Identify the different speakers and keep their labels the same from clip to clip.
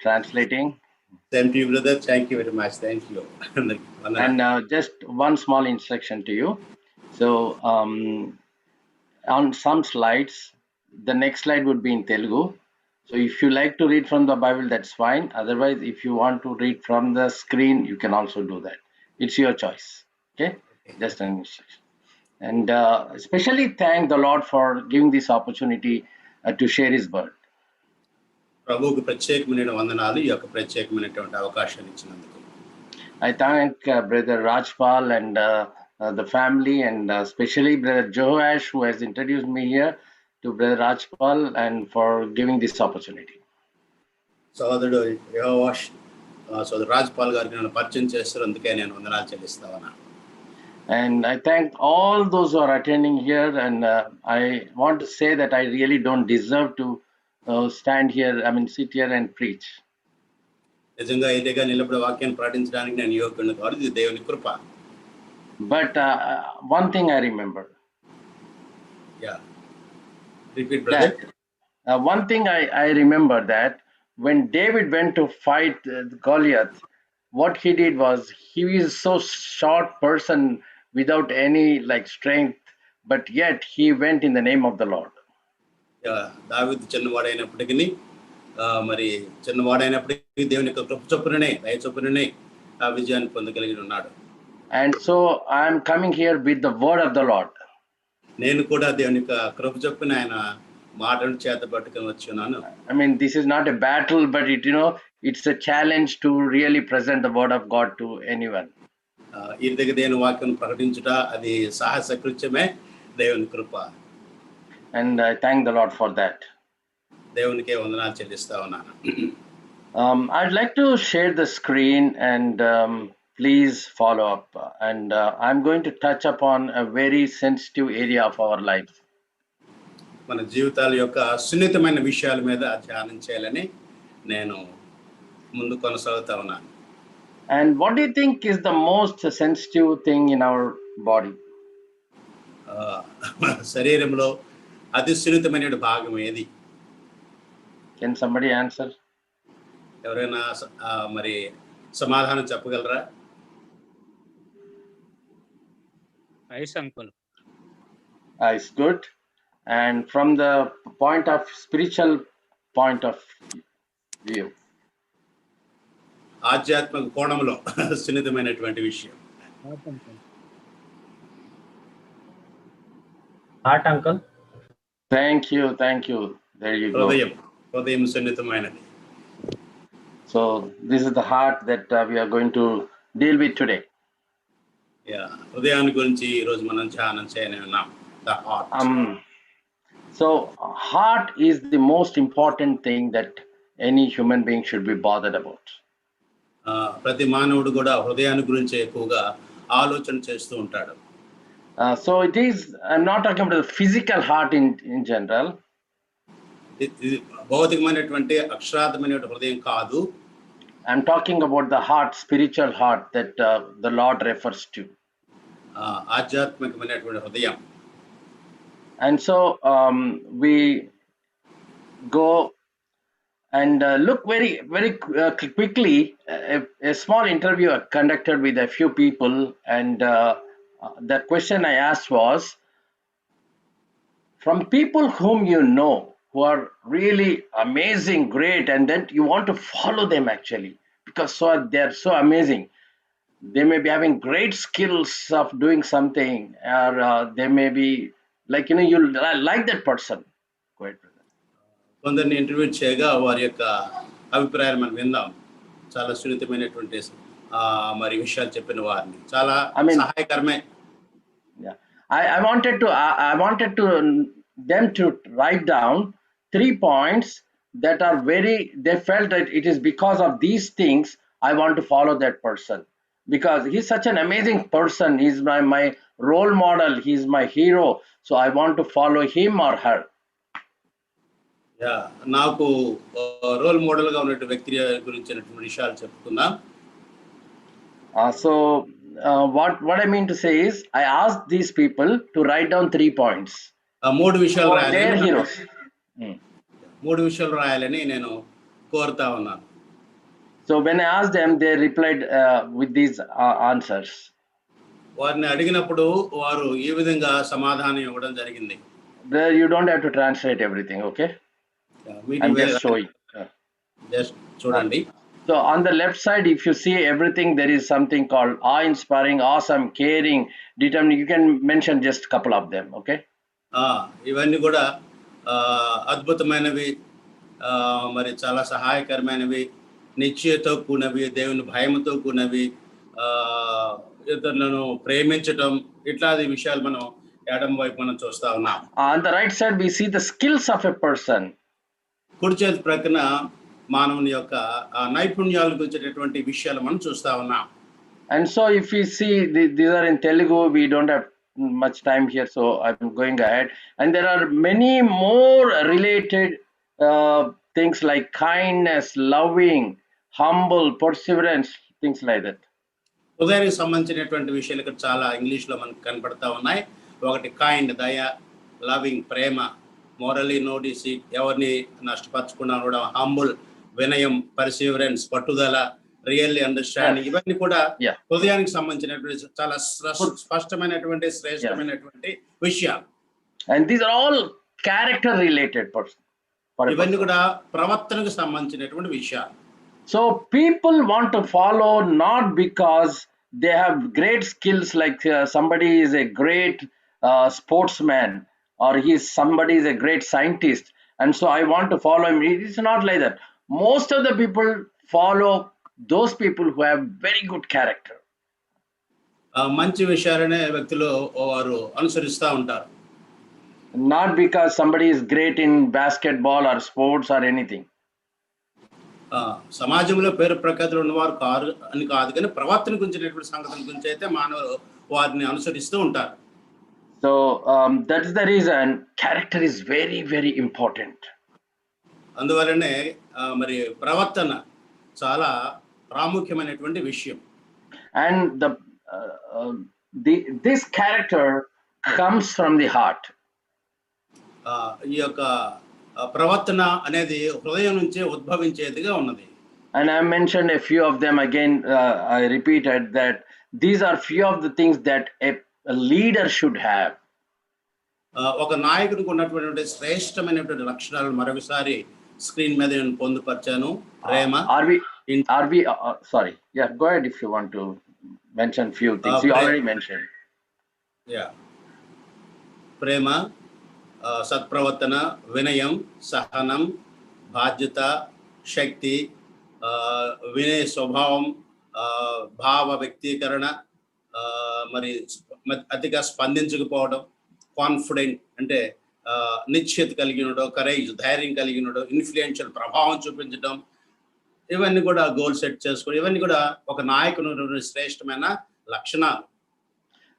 Speaker 1: translating.
Speaker 2: Same to you, brother. Thank you very much. Thank you.
Speaker 1: And just one small instruction to you. So on some slides, the next slide would be in Telugu. So if you like to read from the Bible, that's fine. Otherwise, if you want to read from the screen, you can also do that. It's your choice. Okay? Just an instruction. And especially thank the Lord for giving this opportunity to share His word.
Speaker 2: ప్రభువుకు ప్రత్యేకమైన వందనాలు ఈ యొక్క ప్రత్యేకమైనటువంటి అవకాశాన్ని ఇచ్చినందుకు.
Speaker 1: I thank Brother Rajpal and the family, and especially Brother Joash, who has introduced me here, to Brother Rajpal, and for giving this opportunity.
Speaker 2: సోదరుడు యెహోవాష్ సోదరు రాజ్పాల్ గారికి నన్ను పరిచయం చేస్తారు, అందుకే నేను వందనాలు చెల్లిస్తా ఉన్నాను.
Speaker 1: And I thank all those who are attending here, and I want to say that I really don't deserve to stand here, sit here and preach.
Speaker 2: నిజంగా ఇదిగా నిలబడి వాక్యాన్ని ప్రకటించడానికి నేను యోగ్యుడిని కాదు, ఇది దేవుని కృప.
Speaker 1: But one thing I remember.
Speaker 2: Yeah. Repeat, brother.
Speaker 1: One thing I remember that when David went to fight Goliath, what he did was, he is so short person without any strength, but yet he went in the name of the Lord.
Speaker 2: దావీదు చిన్నవాడైనప్పటికీ మరి చిన్నవాడైనప్పటికీ దేవుని యొక్క కృప చొప్పుననే దయ చొప్పుననే ఆ విజయాన్ని పొందగలిగి ఉన్నాడు.
Speaker 1: And so I am coming here with the word of the Lord.
Speaker 2: నేను కూడా దేవుని యొక్క కృప చొప్పున ఆయన మాటను చేత పట్టుకొని వచ్చున్నాను.
Speaker 1: This is not a battle, but it's a challenge to really present the word of God to anyone.
Speaker 2: ఈ రీతిగా దేవుని వాక్యం ప్రకటించుట అది సాహస కృత్యమే, దేవుని కృప.
Speaker 1: And I thank the Lord for that.
Speaker 2: దేవునికే వందనాలు చెల్లిస్తా ఉన్నాను.
Speaker 1: I'd like to share the screen, and please follow up. And I'm going to touch upon a very sensitive area of our life.
Speaker 2: మన జీవితాల యొక్క సున్నితమైన విషయాల మీద ధ్యానం చేయాలని నేను ముందు కొనసాగుతా ఉన్నాను.
Speaker 1: And what do you think is the most sensitive thing in our body?
Speaker 2: శరీరంలో అతి సున్నితమైన భాగం ఏది?
Speaker 1: Can somebody answer?
Speaker 2: ఎవరైనా మరి సమాధానం చెప్పగలరా?
Speaker 3: Eyes, uncle.
Speaker 1: Eyes, good. And from the point of spiritual point of view,
Speaker 2: ఆధ్యాత్మిక కోణంలో సున్నితమైనటువంటి విషయం.
Speaker 4: Heart, uncle.
Speaker 1: Thank you. There you go.
Speaker 2: హృదయం సున్నితమైనది.
Speaker 1: So this is the heart that we are going to deal with today.
Speaker 2: హృదయాన్ని గురించి ఈ రోజు మనం ధ్యానం చేయనున్నాం. The heart.
Speaker 1: So heart is the most important thing that any human being should be bothered about.
Speaker 2: ప్రతి మానవుడు కూడా హృదయాన్ని గురించి ఎక్కువగా ఆలోచన చేస్తూ ఉంటాడు.
Speaker 1: So it is, I'm not talking about the physical heart in general.
Speaker 2: భౌతికమైనటువంటి అక్షరార్థమైన హృదయం కాదు.
Speaker 1: I'm talking about the heart, spiritual heart that the Lord refers to.
Speaker 2: ఆధ్యాత్మికమైనటువంటి హృదయం.
Speaker 1: And so we go and look very quickly. A small interview I conducted with a few people, and the question I asked was, from people whom you know, who are really amazing, great, and then you want to follow them actually, because they're so amazing. They may be having great skills of doing something, or they may be you like that person. Go ahead, brother.
Speaker 2: కొందరిని interview చేయగా వారి యొక్క అభిప్రాయాలు మనం విందాం. చాలా సున్నితమైనటువంటి మరి విషయాలు చెప్పిన వారిని చాలా సహాయకరమే.
Speaker 1: I wanted to them to write down 3 points that are they felt that it is because of these things I want to follow that person, because he's such an amazing person. He's my role model. He's my hero. So I want to follow him or her.
Speaker 2: నాకు role model గా ఉన్న వ్యక్తి గురించినటువంటి విషయాలు చెప్పుకుందాం.
Speaker 1: So what I mean to say is, I asked these people to write down 3 points.
Speaker 2: 3 విషయాలు రాయాలని,
Speaker 1: their heroes.
Speaker 2: 3 విషయాలు రాయాలని నేను కోరుతా ఉన్నాను.
Speaker 1: So when I asked them, they replied with these answers.
Speaker 2: వారిని అడిగినప్పుడు వారు ఈ విధంగా సమాధానం ఇవ్వడం జరిగింది.
Speaker 1: There you don't have to translate everything, okay? I'm just showing.
Speaker 2: Just చూడండి.
Speaker 1: So on the left side, if you see everything, there is something called awe-inspiring, awesome, caring, determined. You can mention just a couple of them, okay?
Speaker 2: ఇవన్నీ కూడా అద్భుతమైనవి, మరి చాలా సహాయకరమైనవి, నిశ్చయతో కూడినవి, దేవుని భయముతో కూడినవి, ఇతరులను ప్రేమించటం, ఇట్లాంటి విషయాలు మనం ఎడమ వైపు మనం చూస్తా ఉన్నాం.
Speaker 1: On the right side, we see the skills of a person.
Speaker 2: కుడి చేతి ప్రక్కన మానవుని యొక్క నైపుణ్యాలకు వచ్చేటటువంటి విషయాలు మనం చూస్తా ఉన్నాం.
Speaker 1: And so if we see these are in Telugu, we don't have much time here, so I'm going ahead. And there are many more related things like kindness, loving, humble, perseverance, things like that.
Speaker 2: హృదయానికి సంబంధించినటువంటి విషయాలు ఇక్కడ చాలా ఇంగ్లీష్లో మనకు కనపడతా ఉన్నాయి. ఒకటి కైండ్, దయ, లవింగ్, ప్రేమ, మోరలీ నో డిసీట్, ఎవరిని నష్టపరచకుండా ఉండడం, హంబుల్, వినయం, పర్సివరెన్స్, పట్టుదల, రియల్లీ అండర్స్టాండింగ్, ఇవన్నీ కూడా హృదయానికి సంబంధించినటువంటి చాలా స్పష్టమైనటువంటి శ్రేష్టమైనటువంటి విషయాలు.
Speaker 1: And these are all character related person.
Speaker 2: ఇవన్నీ కూడా ప్రవర్తనకు సంబంధించినటువంటి విషయాలు.
Speaker 1: So people want to follow not because they have great skills, like somebody is a great sportsman or somebody is a great scientist, and so I want to follow him. It's not like that. Most of the people follow those people who have very good character.
Speaker 2: మంచి విషయాలనే వ్యక్తులు వారు అనుసరిస్తూ ఉంటారు.
Speaker 1: Not because somebody is great in basketball or sports or anything.
Speaker 2: సమాజంలో పేరు ప్రఖ్యాతులు ఉన్నవారు car అని కాదు, కానీ ప్రవర్తన గురించినటువంటి సంగతుల గురించి అయితే మానవులు వారిని అనుసరిస్తూ ఉంటారు.
Speaker 1: So that is the reason character is very, very important.
Speaker 2: అందువలనే మరి ప్రవర్తన చాలా ప్రాముఖ్యమైనటువంటి విషయం.
Speaker 1: And this character comes from the heart.
Speaker 2: ఈ యొక్క ప్రవర్తన అనేది హృదయం నుంచి ఉద్భవించేదిగా ఉన్నది.
Speaker 1: And I mentioned a few of them again. I repeated that these are few of the things that a leader should have.
Speaker 2: ఒక నాయకుడికి ఉన్నటువంటి శ్రేష్టమైనటువంటి లక్షణాలను మరొకసారి స్క్రీన్ మీద నేను పొందుపరిచాను. ప్రేమ.
Speaker 1: Are we sorry, yeah, go ahead if you want to mention few things. You already mentioned.
Speaker 2: Yeah. ప్రేమ, సత్ప్రవర్తన, వినయం, సహనం, బాధ్యత, శక్తి, వినయ స్వభావం, భావ వ్యక్తీకరణ, మరి అతిగా స్పందించకపోవడం, కాన్ఫిడెంట్ అంటే నిశ్చయత కలిగి ఉండడం, కరేజ్ ధైర్యం కలిగి ఉండడం, ఇన్ఫ్లుయెన్షియల్ ప్రభావం చూపించడం, ఇవన్నీ కూడా గోల్ సెట్ చేసుకోవడం, ఇవన్నీ కూడా ఒక నాయకుని శ్రేష్టమైన లక్షణాలు.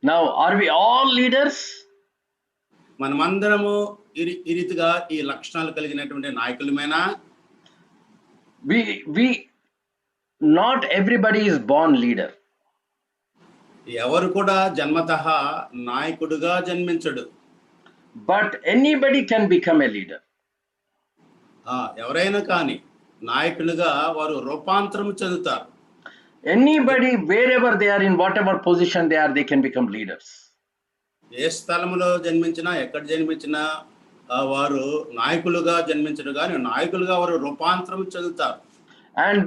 Speaker 1: Now are we all leaders?
Speaker 2: మనమందరము ఈ రీతిగా ఈ లక్షణాలు కలిగినటువంటి నాయకులమేనా?
Speaker 1: We not everybody is born leader.
Speaker 2: ఎవరు కూడా జన్మతః నాయకుడుగా జన్మించడు.
Speaker 1: But anybody can become a leader.
Speaker 2: ఎవరైనా కానీ నాయకులుగా వారు రూపాంతరం చెందుతారు.
Speaker 1: Anybody, wherever they are, in whatever position they are, they can become leaders.
Speaker 2: ఏ స్థలంలో జన్మించినా, ఎక్కడ జన్మించినా వారు నాయకులుగా జన్మించరు, కానీ నాయకులుగా వారు రూపాంతరం చెందుతారు.
Speaker 1: And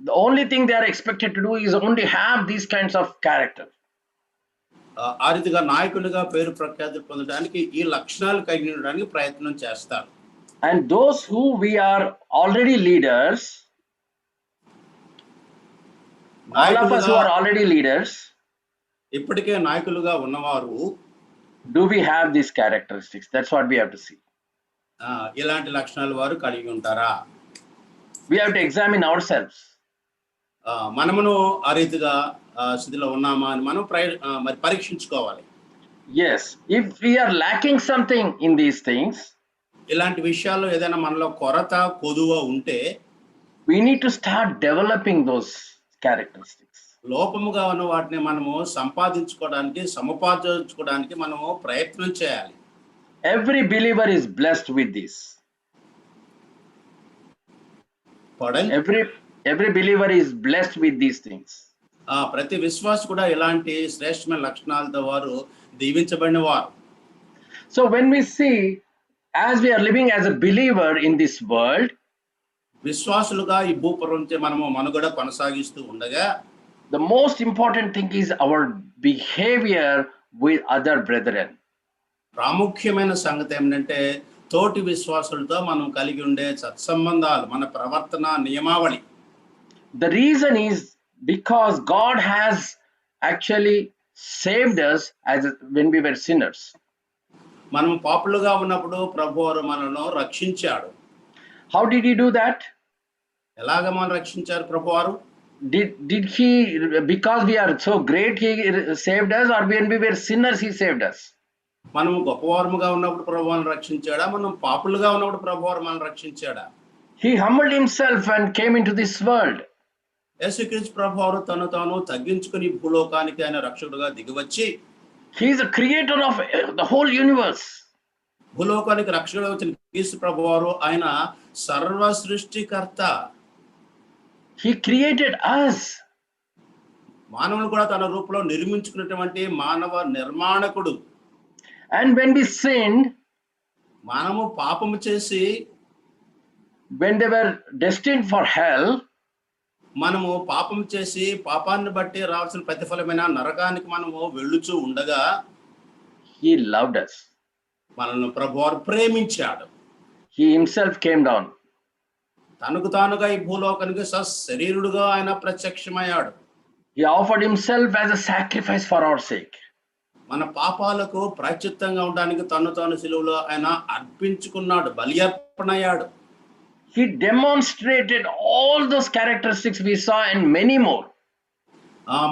Speaker 1: the only thing they are expected to do is only have these kinds of character.
Speaker 2: ఆ రీతిగా నాయకులుగా పేరు ప్రఖ్యాతులు పొందడానికి ఈ లక్షణాలు కలిగి ఉండడానికి ప్రయత్నం చేస్తారు.
Speaker 1: And those who we are already leaders, all of us who are already leaders,
Speaker 2: ఇప్పటికే నాయకులుగా ఉన్నవారు,
Speaker 1: do we have these characteristics? That's what we have to see.
Speaker 2: ఇలాంటి లక్షణాలు వారు కలిగి ఉంటారా?
Speaker 1: We have to examine ourselves.
Speaker 2: మనమును ఆ రీతిగా స్థితిలో ఉన్నామా అని మనం మరి పరీక్షించుకోవాలి.
Speaker 1: Yes, if we are lacking something in these things,
Speaker 2: ఇలాంటి విషయాల్లో ఏదైనా మనలో కొరత కొదువ ఉంటే,
Speaker 1: we need to start developing those characteristics.
Speaker 2: లోపముగా ఉన్న వాటిని మనము సంపాదించుకోవడానికి, సముపార్జించుకోవడానికి మనము ప్రయత్నం చేయాలి.
Speaker 1: Every believer is blessed with this.
Speaker 2: Pardon?
Speaker 1: Every believer is blessed with these things.
Speaker 2: ప్రతి విశ్వాసి కూడా ఇలాంటి శ్రేష్టమైన లక్షణాలతో వారు దీవించబడిన వారు.
Speaker 1: So when we see, as we are living as a believer in this world,
Speaker 2: విశ్వాసులుగా ఈ భూప్రపంచ మనము మనుగడ కొనసాగిస్తూ ఉండగా
Speaker 1: the most important thing is our behavior with other brethren.
Speaker 2: ప్రాముఖ్యమైన సంగతి ఏమిటంటే తోటి విశ్వాసులతో మనం కలిగి ఉండే సత్సంబంధాలు, మన ప్రవర్తన నియమావళి.
Speaker 1: The reason is because God has actually saved us when we were sinners.
Speaker 2: మనం పాపులుగా ఉన్నప్పుడు ప్రభువారు మనల్ని రక్షించాడు.
Speaker 1: How did he do that?
Speaker 2: ఎలాగ మనం రక్షించారు ప్రభువారు?
Speaker 1: Did he, because we are so great, he saved us, or when we were sinners he saved us?
Speaker 2: మనం గొప్పవారముగా ఉన్నప్పుడు ప్రభువారు రక్షించాడా, మనం పాపులుగా ఉన్నప్పుడు ప్రభువారు మనల్ని రక్షించాడా?
Speaker 1: He humbled himself and came into this world.
Speaker 2: యేసుక్రీస్తు ప్రభువారు తను తాను తగ్గించుకుని భూలోకానికి ఆయన రక్షకుడుగా దిగివచ్చి,
Speaker 1: He is the creator of the whole universe.
Speaker 2: భూలోకానికి రక్షకుడుగా వచ్చిన క్రీస్తు ప్రభువారు ఆయన సర్వ సృష్టికర్త.
Speaker 1: He created us.
Speaker 2: మానవులు కూడా తన రూపంలో నిర్మించుకున్నటువంటి మానవ నిర్మాణకుడు.
Speaker 1: And when we sinned,
Speaker 2: మనము పాపము చేసి
Speaker 1: when they were destined for hell,
Speaker 2: మనము పాపం చేసి పాపాన్ని బట్టి రావాల్సిన ప్రతిఫలమైన నరకానికి మనము వెళ్ళుచూ ఉండగా
Speaker 1: he loved us.
Speaker 2: మనల్ని ప్రభువారు ప్రేమించాడు.
Speaker 1: He himself came down.
Speaker 2: తనకు తానుగా ఈ భూలోకానికి సశరీరుడుగా ఆయన ప్రత్యక్షమయ్యాడు.
Speaker 1: He offered himself as a sacrifice for our sake.
Speaker 2: మన పాపాలకు ప్రాయశ్చిత్తంగా ఉండడానికి తను తాను సిలువలో ఆయన అర్పించుకున్నాడు, బలి అర్పణ అయ్యాడు.
Speaker 1: He demonstrated all those characteristics we saw and many more.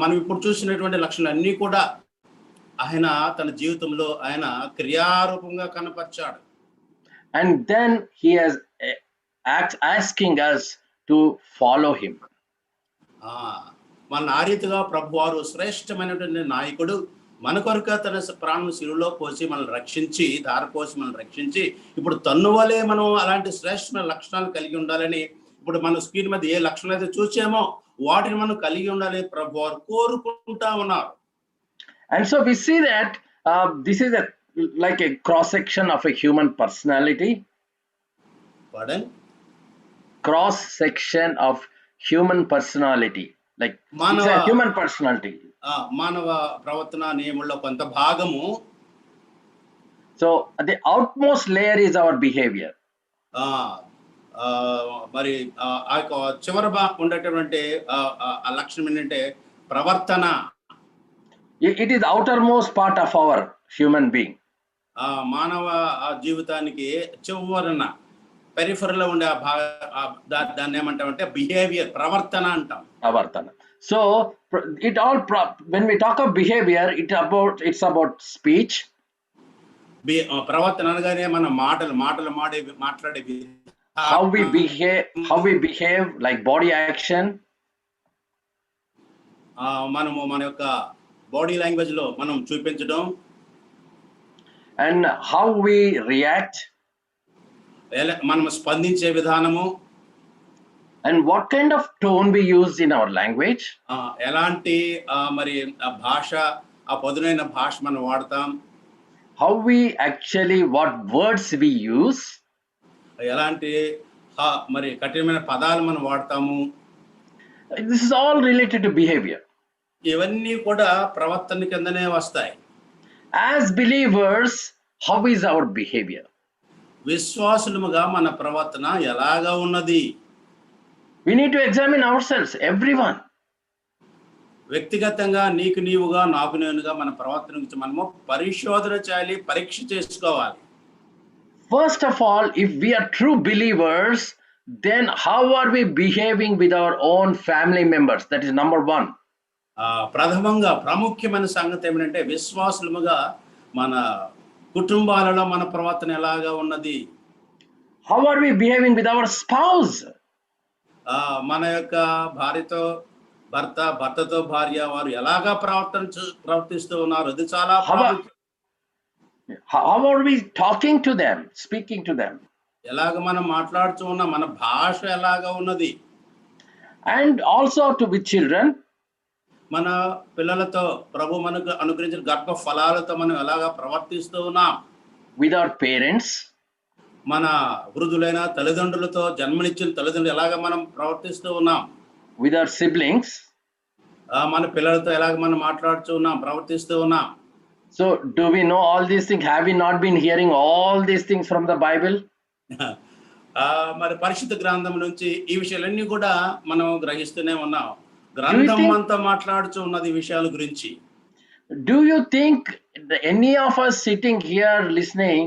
Speaker 2: మనం ఇప్పుడు చూసినటువంటి లక్షణాలు అన్నీ కూడా ఆయన తన జీవితంలో ఆయన క్రియారూపంగా కనపరిచాడు.
Speaker 1: And then he is asking us to follow him.
Speaker 2: మన ఆ రీతిగా ప్రభువారు శ్రేష్టమైనటువంటి నాయకుడు, మన కొరకు తన ప్రాణం శిలువలో పోసి మనల్ని రక్షించి, ధారపోసి మనల్ని రక్షించి, ఇప్పుడు తన్ను వలే మనం అలాంటి శ్రేష్టమైన లక్షణాలు కలిగి ఉండాలని, ఇప్పుడు మన స్క్రీన్ మీద ఏ లక్షణాలు అయితే చూసామో వాటిని మనం కలిగి ఉండాలని ప్రభువారు కోరుకుంటా ఉన్నారు.
Speaker 1: And so we see that this is like a cross section of a human personality.
Speaker 2: Pardon?
Speaker 1: Cross section of human personality. Like it's a human personality.
Speaker 2: మానవ ప్రవర్తన నియమంలో కొంత భాగము.
Speaker 1: So the outmost layer is our behavior.
Speaker 2: మరి ఆ యొక్క చివరి ఉండేటటువంటి ఆ లక్షణం ఏంటంటే ప్రవర్తన.
Speaker 1: It is the outermost part of our human being.
Speaker 2: మానవ జీవితానికి చివరన పెరిఫెరల్ లో ఉండే దాన్ని ఏమంటామంటే బిహేవియర్, ప్రవర్తన అంటాం.
Speaker 1: ప్రవర్తన. So it all when we talk of behavior, it's about speech.
Speaker 2: ప్రవర్తన అనగానే మన మాట్లాడే
Speaker 1: how we behave, like body action.
Speaker 2: మనము మన యొక్క బాడీ లాంగ్వేజ్ లో మనం చూపించడం.
Speaker 1: And how we react,
Speaker 2: మనం స్పందించే విధానము.
Speaker 1: and what kind of tone we use in our language.
Speaker 2: ఎలాంటి మరి భాష, ఆ పదునైన భాష మనం వాడతాం.
Speaker 1: How we actually, what words we use.
Speaker 2: ఎలాంటి మరి కఠినమైన పదాలు మనం వాడతాము.
Speaker 1: This is all related to behavior.
Speaker 2: ఇవన్నీ కూడా ప్రవర్తన కిందనే వస్తాయి.
Speaker 1: As believers, how is our behavior?
Speaker 2: విశ్వాసులుగా మన ప్రవర్తన ఎలాగా ఉన్నది?
Speaker 1: We need to examine ourselves, everyone.
Speaker 2: వ్యక్తిగతంగా నీకు నీవుగా, నాకు నేనుగా మన ప్రవర్తన గురించి మనము పరిశోధన చేయాలి, పరీక్ష చేసుకోవాలి.
Speaker 1: First of all, if we are true believers, then how are we behaving with our own family members? That is number one.
Speaker 2: ప్రథమంగా ప్రాముఖ్యమైన సంగతి ఏమిటంటే విశ్వాసులుగా మన కుటుంబాలలో మన ప్రవర్తన ఎలాగా ఉన్నది?
Speaker 1: How are we behaving with our spouse?
Speaker 2: మన యొక్క భార్యతో భర్త, భర్తతో భార్య, వారు ఎలాగా ప్రవర్తిస్తూ ఉన్నారు, అది చాలా ప్రాముఖ్యం.
Speaker 1: How are we talking to them, speaking to them?
Speaker 2: ఎలాగ మనం మాట్లాడుతూ ఉన్నాం, మన భాష ఎలాగా ఉన్నది?
Speaker 1: and also to with children,
Speaker 2: మన పిల్లలతో ప్రభు మనకు అనుగ్రహించిన గర్భ ఫలాలతో మనం ఎలాగా ప్రవర్తిస్తూ ఉన్నాం,
Speaker 1: with our parents,
Speaker 2: మన వృద్ధులైన తల్లిదండ్రులతో జన్మనిచ్చిన తల్లిదండ్రులు ఎలాగ మనం ప్రవర్తిస్తూ ఉన్నాం,
Speaker 1: with our siblings.
Speaker 2: మన పిల్లలతో ఎలాగ మనం మాట్లాడుతూ ఉన్నాం, ప్రవర్తిస్తూ ఉన్నాం.
Speaker 1: So do we know all these things? Have we not been hearing all these things from the Bible?
Speaker 2: మరి పరిశుద్ధ గ్రంథం నుంచి ఈ విషయాలన్నీ కూడా మనం గ్రహిస్తూనే ఉన్నాం. గ్రంథం
Speaker 1: think-
Speaker 2: అంతా మాట్లాడుతూ ఉన్నది ఈ విషయాల గురించి.
Speaker 1: Do you think any of us sitting here listening,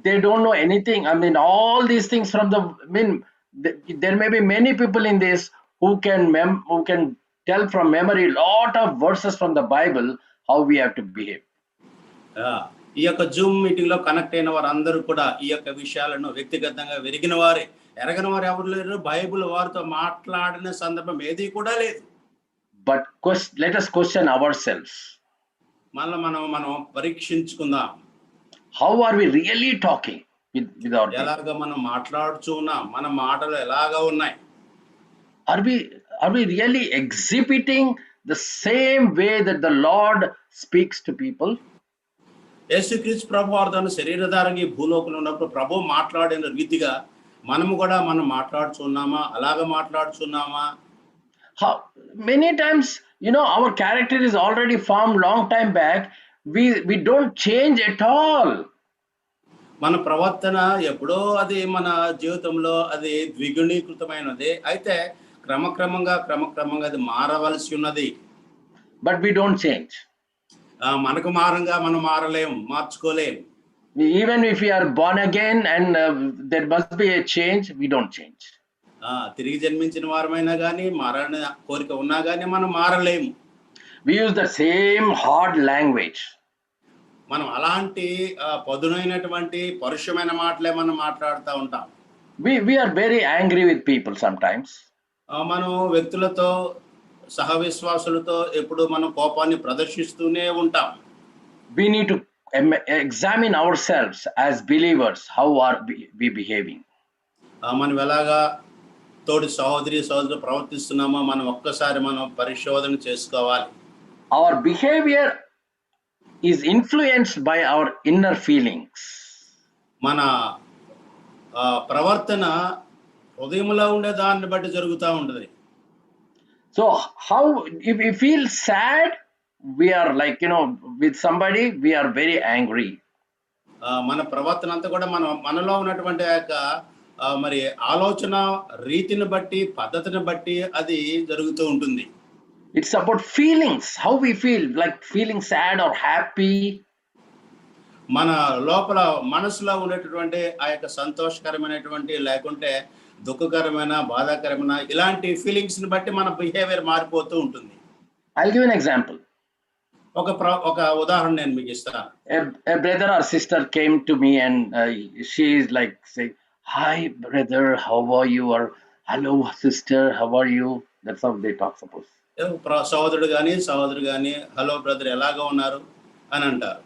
Speaker 1: they don't know anything? I mean, all these things from the, I mean, there may be many people in this who can tell from memory lot of verses from the Bible how we have to behave.
Speaker 2: ఈ యొక్క Zoom meeting లో connect అయిన వారందరూ కూడా ఈ యొక్క విషయాలను వ్యక్తిగతంగా వెరిగిన వారే, ఎరగని వారు ఎవరు లేరు. బైబిల్ వారితో మాట్లాడిన సందర్భం ఏది కూడా లేదు.
Speaker 1: But let us question ourselves.
Speaker 2: మనం పరీక్షించుకుందాం.
Speaker 1: How are we really talking with our people?
Speaker 2: ఎలాగ మనం మాట్లాడుచూ ఉన్నాం, మన మాటలు ఎలాగా ఉన్నాయి,
Speaker 1: Are we really exhibiting the same way that the Lord speaks to people?
Speaker 2: యేసుక్రీస్తు ప్రభు వారు తన శరీరధారంగా ఈ భూలోకంలో ఉన్నప్పుడు ప్రభు మాట్లాడిన రీతిగా మనం కూడా మాట్లాడుచున్నామా, అలాగ మాట్లాడుచున్నామా?
Speaker 1: How many times, our character is already formed long time back. We don't change at all.
Speaker 2: మన ప్రవర్తన ఎప్పుడో అది మన జీవితంలో అది ద్విగుణీకృతమైనది. అయితే క్రమక్రమంగా అది మారవలసి ఉన్నది.
Speaker 1: But we don't change.
Speaker 2: మనకు మనం మార్చుకోలేం.
Speaker 1: Even if we are born again and there must be a change, we don't change.
Speaker 2: తిరిగి జన్మించిన వారమైనా కానీ మారని కోరిక ఉన్నా కానీ మనం మారలేము.
Speaker 1: We use the same hard language.
Speaker 2: మనం అలాంటి పదునైనటువంటి పరుషమైన మాటలే మనం మాట్లాడుతూ ఉంటాం.
Speaker 1: We are very angry with people sometimes.
Speaker 2: మనం వ్యక్తులతో సహవిశ్వాసులతో ఎప్పుడు మనం కోపాన్ని ప్రదర్శిస్తూనే ఉంటాం.
Speaker 1: We need to examine ourselves as believers. How are we behaving?
Speaker 2: మనం ఎలాగా తోటి సహోదరులు ప్రవర్తిస్తున్నామో మనం ఒక్కసారి పరిశోధన చేసుకోవాలి.
Speaker 1: Our behavior is influenced by our inner feelings.
Speaker 2: మన ప్రవర్తన హృదయంలో ఉండే దాన్ని బట్టి జరుగుతూ ఉంటుంది.
Speaker 1: So how, if we feel sad, we are like, with somebody, we are very angry.
Speaker 2: మన ప్రవర్తన అంతా కూడా మనలో ఉన్నటువంటి యొక్క మరి ఆలోచన రీతిని బట్టి, పద్ధతిని బట్టి అది జరుగుతూ ఉంటుంది.
Speaker 1: It's about feelings, how we feel, like feeling sad or happy.
Speaker 2: మన లోపల మనసులో ఉండేటటువంటి ఆ యొక్క సంతోషకరమైనటువంటి లేకుంటే దుఃఖకరమైన, బాధాకరమైన ఇలాంటి ఫీలింగ్స్ ని బట్టి మన బిహేవియర్ మారిపోతూ ఉంటుంది.
Speaker 1: I'll give an example.
Speaker 2: ఒక ఉదాహరణ నేను మీకు ఇస్తాను.
Speaker 1: A brother or sister came to me and she is like saying, "Hi brother, how are you?" or "Hello sister, how are you?" That's how they talk, suppose.
Speaker 2: సహోదరుడు కానీ hello brother ఎలాగా ఉన్నారు అని అంటారు.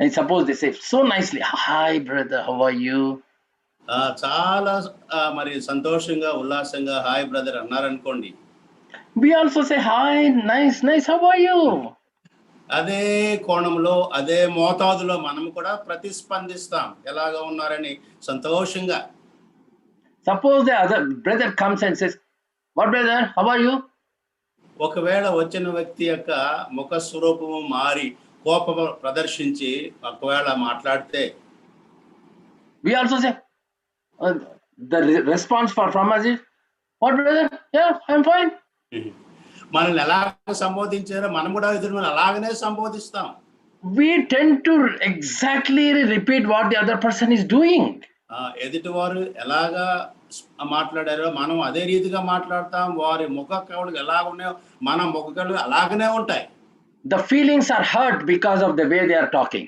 Speaker 1: And suppose they say so nicely, "Hi brother, how are you?"
Speaker 2: చాలా మరి సంతోషంగా ఉల్లాసంగా హాయ్ బ్రదర్ అన్నారనుకోండి.
Speaker 1: We also say, "Hi, nice, how are you?"
Speaker 2: అదే కోణంలో అదే మోతాదులో మనం కూడా ప్రతిస్పందిస్తాం, ఎలాగా ఉన్నారని సంతోషంగా.
Speaker 1: Suppose the other brother comes and says, "What brother, how are you?"
Speaker 2: ఒకవేళ వచ్చిన వ్యక్తి యొక్క ముఖ స్వరూపము మారి కోపం ప్రదర్శించి ఒకవేళ మాట్లాడితే
Speaker 1: We also say, the response from us is, "What brother? Yeah, I'm fine."
Speaker 2: మనల్ని ఎలా సంబోధించారో మనం కూడా ఎదురు అలాగనే సంబోధిస్తాం.
Speaker 1: We tend to exactly repeat what the other person is doing.
Speaker 2: ఎదుటి వారు ఎలాగా మాట్లాడారో మనం అదే రీతిగా మాట్లాడతాం. వారి ముఖ కవళికలు ఎలా ఉన్నాయో మన ముఖ కవళికలు అలాగనే ఉంటాయి.
Speaker 1: The feelings are hurt because of the way they are talking.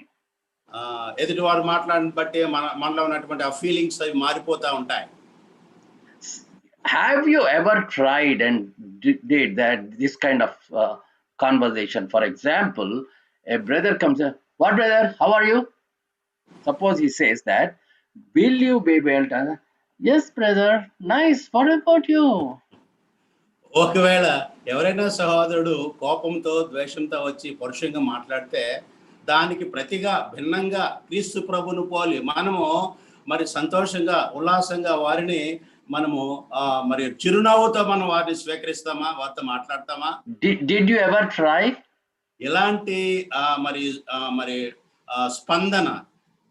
Speaker 2: ఎదుటి వారు మాట్లాడిన బట్టి మనలో ఉన్నటువంటి ఆ ఫీలింగ్స్ అవి మారిపోతూ ఉంటాయి.
Speaker 1: Have you ever tried and did that this kind of conversation? For example, a brother comes, "What brother, how are you?" Suppose he says that, will you be able to answer, "Yes brother, nice, what about you?"
Speaker 2: ఒకవేళ ఎవరైనా సహోదరుడు కోపంతో ద్వేషంతో వచ్చి పరుషంగా మాట్లాడితే దానికి ప్రతిగా భిన్నంగా క్రీస్తు ప్రభును పోలి మనము మరి సంతోషంగా ఉల్లాసంగా వారిని మనము మరి చిరునవ్వుతో మనం వారిని స్వీకరిస్తామా, వారితో మాట్లాడతామా?
Speaker 1: Did you ever try?
Speaker 2: ఇలాంటి మరి మరి స్పందన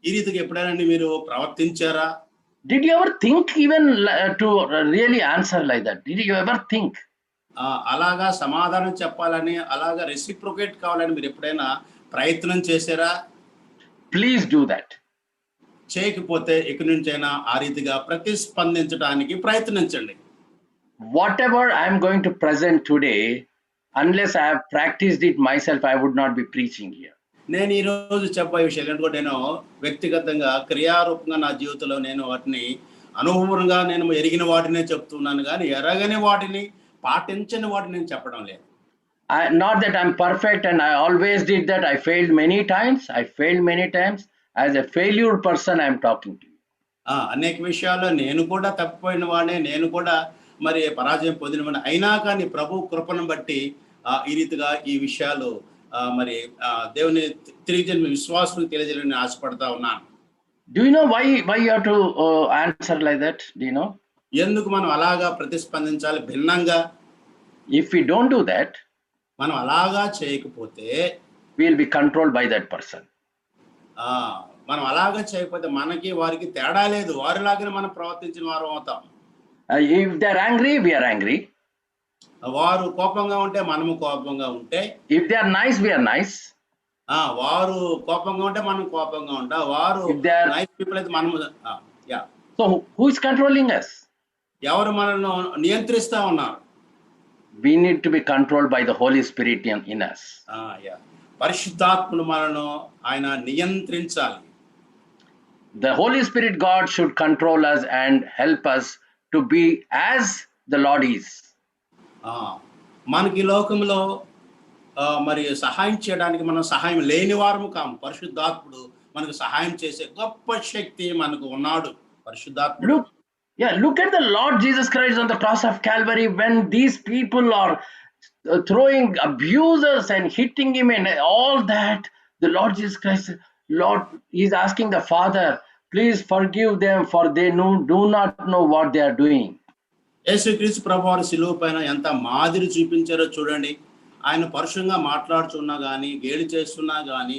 Speaker 2: ఈ రీతికి ఎప్పుడైనా మీరు ప్రవర్తించారా?
Speaker 1: Did you ever think even to really answer like that? Did you ever think?
Speaker 2: అలాగా సమాధానం చెప్పాలని, అలాగా రెసిప్రొకేట్ కావాలని మీరు ఎప్పుడైనా ప్రయత్నం చేశారా?
Speaker 1: Please do that.
Speaker 2: చేయకపోతే ఇక నుంచైనా ఆ రీతిగా ప్రతిస్పందించడానికి ప్రయత్నించండి.
Speaker 1: Whatever I am going to present today, unless I have practiced it myself, I would not be preaching here.
Speaker 2: నేను ఈ రోజు చెప్పే విషయాలు ఎందుకంటే నేను వ్యక్తిగతంగా క్రియారూపంగా నా జీవితంలో నేను వాటిని అనుభవంగా నేను ఎరిగిన వాటినే చెప్తున్నాను, కానీ ఎరగని వాటిని పాటించని వాటిని నేను చెప్పడం లేదు.
Speaker 1: Not that I'm perfect and I always did that. I failed many times. As a failure person, I'm talking to you.
Speaker 2: అనేక విషయాల్లో నేను కూడా తప్పిపోయిన వాడినే, నేను కూడా మరి పరాజయం పొందిన వాడిని. అయినా కానీ ప్రభు కృపను బట్టి ఈ రీతిగా ఈ విషయాలు మరి దేవుని తిరిగి జన్మ విశ్వాసం తెలియజేయాలని ఆశపడతా ఉన్నాను.
Speaker 1: Do you know why you have to answer like that? Do you know?
Speaker 2: ఎందుకు మనం అలాగా ప్రతిస్పందించాలి భిన్నంగా?
Speaker 1: If we don't do that,
Speaker 2: మనం అలాగా చేయకపోతే
Speaker 1: we will be controlled by that person.
Speaker 2: మనం అలాగా చేయకపోతే మనకి వారికి తేడా లేదు, వారిలాగానే మనం ప్రవర్తించిన వారు అవుతాం.
Speaker 1: If they are angry, we are angry.
Speaker 2: వారు కోపంగా ఉంటే మనము కోపంగా ఉంటే,
Speaker 1: if they are nice, we are nice.
Speaker 2: వారు కోపంగా ఉంటే మనం కోపంగా ఉంటాం, వారు నైస్ పీపుల్ అయితే మనము.
Speaker 1: So who is controlling us?
Speaker 2: ఎవరు మనల్ని నియంత్రిస్తా ఉన్నారు?
Speaker 1: We need to be controlled by the Holy Spirit in us.
Speaker 2: పరిశుద్ధాత్మను మనను ఆయన నియంత్రించాలి.
Speaker 1: The Holy Spirit God should control us and help us to be as the Lord is.
Speaker 2: మనకి లోకంలో మరి సహాయం చేయడానికి మనం సహాయం లేని వారము కాము. పరిశుద్ధాత్ముడు మనకు సహాయం చేసే గొప్ప శక్తి మనకు ఉన్నాడు. పరిశుద్ధాత్ముడు.
Speaker 1: Look at the Lord Jesus Christ on the cross of Calvary when these people are throwing abusers and hitting him and all that. The Lord Jesus Christ, Lord, is asking the Father, please forgive them for they do not know what they are doing.
Speaker 2: యేసుక్రీస్తు ప్రభువారు శిలువ పైన ఎంత మాదిరి చూపించారో చూడండి. ఆయన పరుషంగా మాట్లాడుతున్నా కానీ, గేలి చేస్తున్నా కానీ,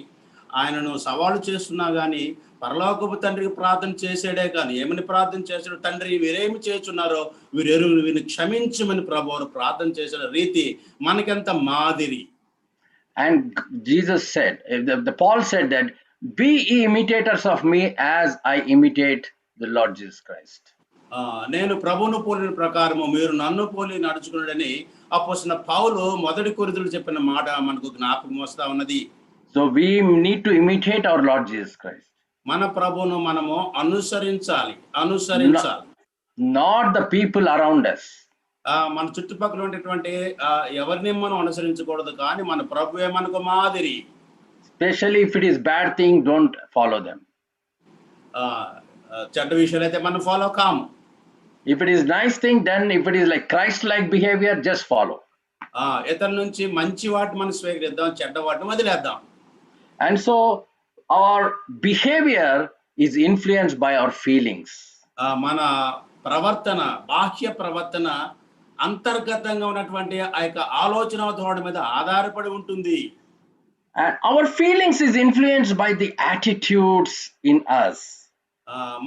Speaker 2: ఆయనను సవాలు చేస్తున్నా కానీ, పరలోకపు తండ్రికి ప్రార్థన చేసాడే కానీ ఏమని ప్రార్థన చేశాడు? తండ్రి వీరేమి చేస్తున్నారో వీరిని క్షమించమని ప్రభువారు ప్రార్థన చేసిన రీతి మనకెంత మాదిరి.
Speaker 1: And Jesus said, Paul said that, be ye imitators of me as I imitate the Lord Jesus Christ.
Speaker 2: నేను ప్రభువును పోలిన ప్రకారము మీరు నన్ను పోలి నడుచుకున్నాడని అపోస్తలుడైన పౌలు మొదటి కొరింథీయులకు చెప్పిన మాట మనకు జ్ఞాపకం వస్తా ఉన్నది.
Speaker 1: So we need to imitate our Lord Jesus Christ.
Speaker 2: మన ప్రభువును మనము అనుసరించాలి.
Speaker 1: Not the people around us.
Speaker 2: మన చుట్టుపక్కల ఉండేటువంటి ఎవరిని మనం అనుసరించకూడదు, కానీ మన ప్రభువే మనకు మాదిరి.
Speaker 1: Especially if it is bad thing, don't follow them.
Speaker 2: చెడ్డ విషయాలు అయితే మనం ఫాలో కాము.
Speaker 1: If it is nice thing, then if it is like Christ-like behavior, just follow.
Speaker 2: ఇతరుల నుంచి మంచి వాటిని మనం స్వీకరిద్దాం, చెడ్డ వాటిని వదిలేద్దాం.
Speaker 1: And so our behavior is influenced by our feelings.
Speaker 2: మన ప్రవర్తన, బాహ్య ప్రవర్తన అంతర్గతంగా ఉన్నటువంటి ఆ యొక్క ఆలోచన ధోరణి మీద ఆధారపడి ఉంటుంది.
Speaker 1: And our feelings is influenced by the attitudes in us.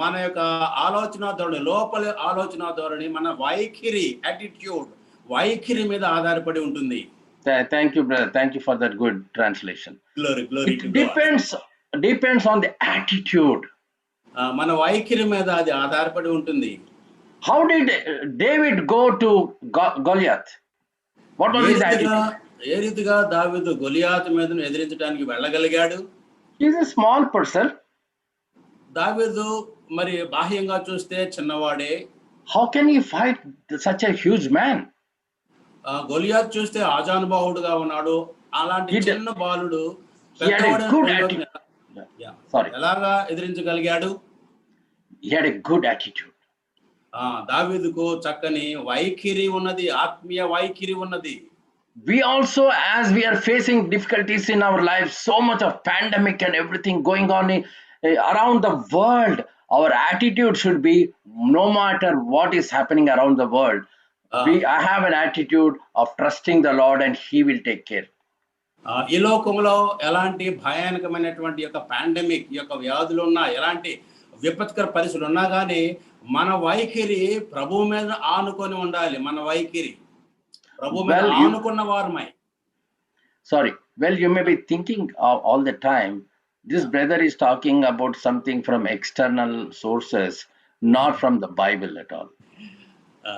Speaker 2: మన యొక్క ఆలోచన ధోరణి, లోపలి ఆలోచన ధోరణి, మన వైఖరి, యాటిట్యూడ్, వైఖరి మీద ఆధారపడి ఉంటుంది.
Speaker 1: Thank you, brother. Thank you for that good translation.
Speaker 2: Glory
Speaker 1: it depends on the attitude.
Speaker 2: మన వైఖరి మీద అది ఆధారపడి ఉంటుంది.
Speaker 1: How did David go to Goliath? What was his attitude?
Speaker 2: ఏ రీతిగా దావీదు గొలియాతు మీదను ఎదిరించడానికి వెళ్ళగలిగాడు?
Speaker 1: He is a small person.
Speaker 2: దావీదు మరి బాహ్యంగా చూస్తే చిన్నవాడే.
Speaker 1: How can he fight such a huge man?
Speaker 2: గొలియాతు చూస్తే ఆజానుబాహుడుగా ఉన్నాడు. అలాంటి చిన్న బాలుడు ఎలాగా ఎదిరించగలిగాడు?
Speaker 1: He had a good attitude.
Speaker 2: దావీదుకు చక్కని వైఖరి ఉన్నది, ఆత్మీయ వైఖరి ఉన్నది.
Speaker 1: We also, as we are facing difficulties in our lives, so much of pandemic and everything going on around the world, our attitude should be, no matter what is happening around the world,
Speaker 2: ఆ,
Speaker 1: I have an attitude of trusting the Lord and He will take care.
Speaker 2: ఈ లోకంలో ఎలాంటి భయానకమైనటువంటి యొక్క pandemic యొక్క వ్యాధులు ఉన్నా, ఎలాంటి విపత్కర పరిస్థితులు ఉన్నా కానీ మన వైఖరి ప్రభువు మీద ఆనుకొని ఉండాలి. మన వైఖరి ప్రభు మీద
Speaker 1: Well,
Speaker 2: ఆనుకున్న వారమై.
Speaker 1: you may be thinking all the time, this brother is talking about something from external sources, not from the Bible at all.
Speaker 2: ఆ,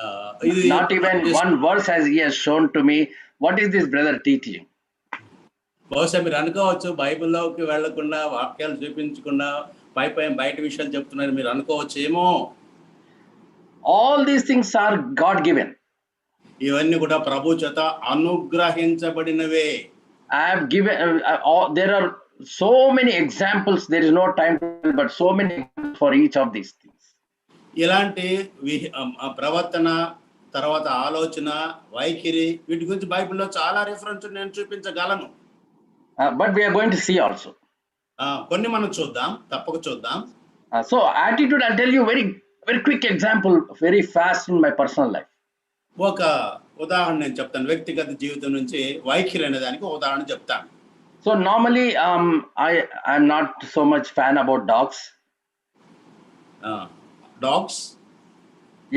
Speaker 2: ఆ, ఇది
Speaker 1: Not even one verse as he has shown to me. What is this brother teaching?
Speaker 2: బహుశా మీరు అనుకోవచ్చు, బైబిల్లోకి వెళ్లకుండా, వాక్యాలు చూపించకుండా బయట విషయాలు చెప్తున్నారు మీరు అనుకోవచ్చు ఏమో.
Speaker 1: All these things are God given.
Speaker 2: ఇవన్నీ కూడా ప్రభు చేత అనుగ్రహించబడినవే.
Speaker 1: I have given, there are so many examples, there is no time to tell, but so many examples for each of these things.
Speaker 2: ఇలాంటి ప్రవర్తన, తర్వాత ఆలోచన, వైఖరి, వీటి గురించి బైబిల్లో చాలా రిఫరెన్స్ నేను చూపించగలను.
Speaker 1: But we are going to see also.
Speaker 2: కొన్ని మనం చూద్దాం, తప్పక చూద్దాం.
Speaker 1: So attitude, I'll tell you very quick example, very fast in my personal life.
Speaker 2: ఒక ఉదాహరణ నేను చెప్తాను, వ్యక్తిగత జీవితం నుంచి వైఖరి అనే దానికి ఉదాహరణ చెప్తాను.
Speaker 1: So normally I'm not so much fan about dogs.
Speaker 2: Dogs,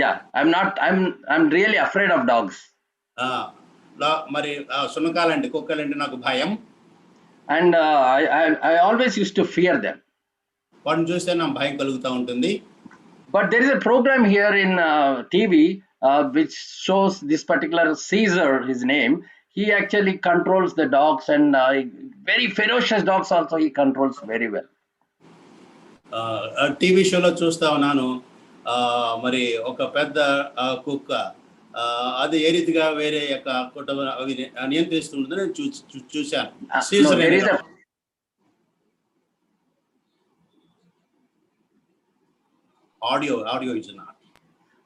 Speaker 1: Yeah, I'm really afraid of dogs.
Speaker 2: మరి సునకాలండి, కుక్కలండి నాకు భయం.
Speaker 1: And I always used to fear them.
Speaker 2: వాటిని చూస్తే నాకు భయం కలుగుతూ ఉంటుంది.
Speaker 1: But there is a program here in TV which shows this particular Caesar, his name. He actually controls the dogs, and very ferocious dogs also he controls very well.
Speaker 2: TV షోలో చూస్తా ఉన్నాను. మరి ఒక పెద్ద కుక్క అది ఏ రీతిగా వేరే యొక్క కుటుంబం అవి నియంత్రిస్తుంటుందో నేను చూశాను.
Speaker 1: No, there is a
Speaker 2: audio is not.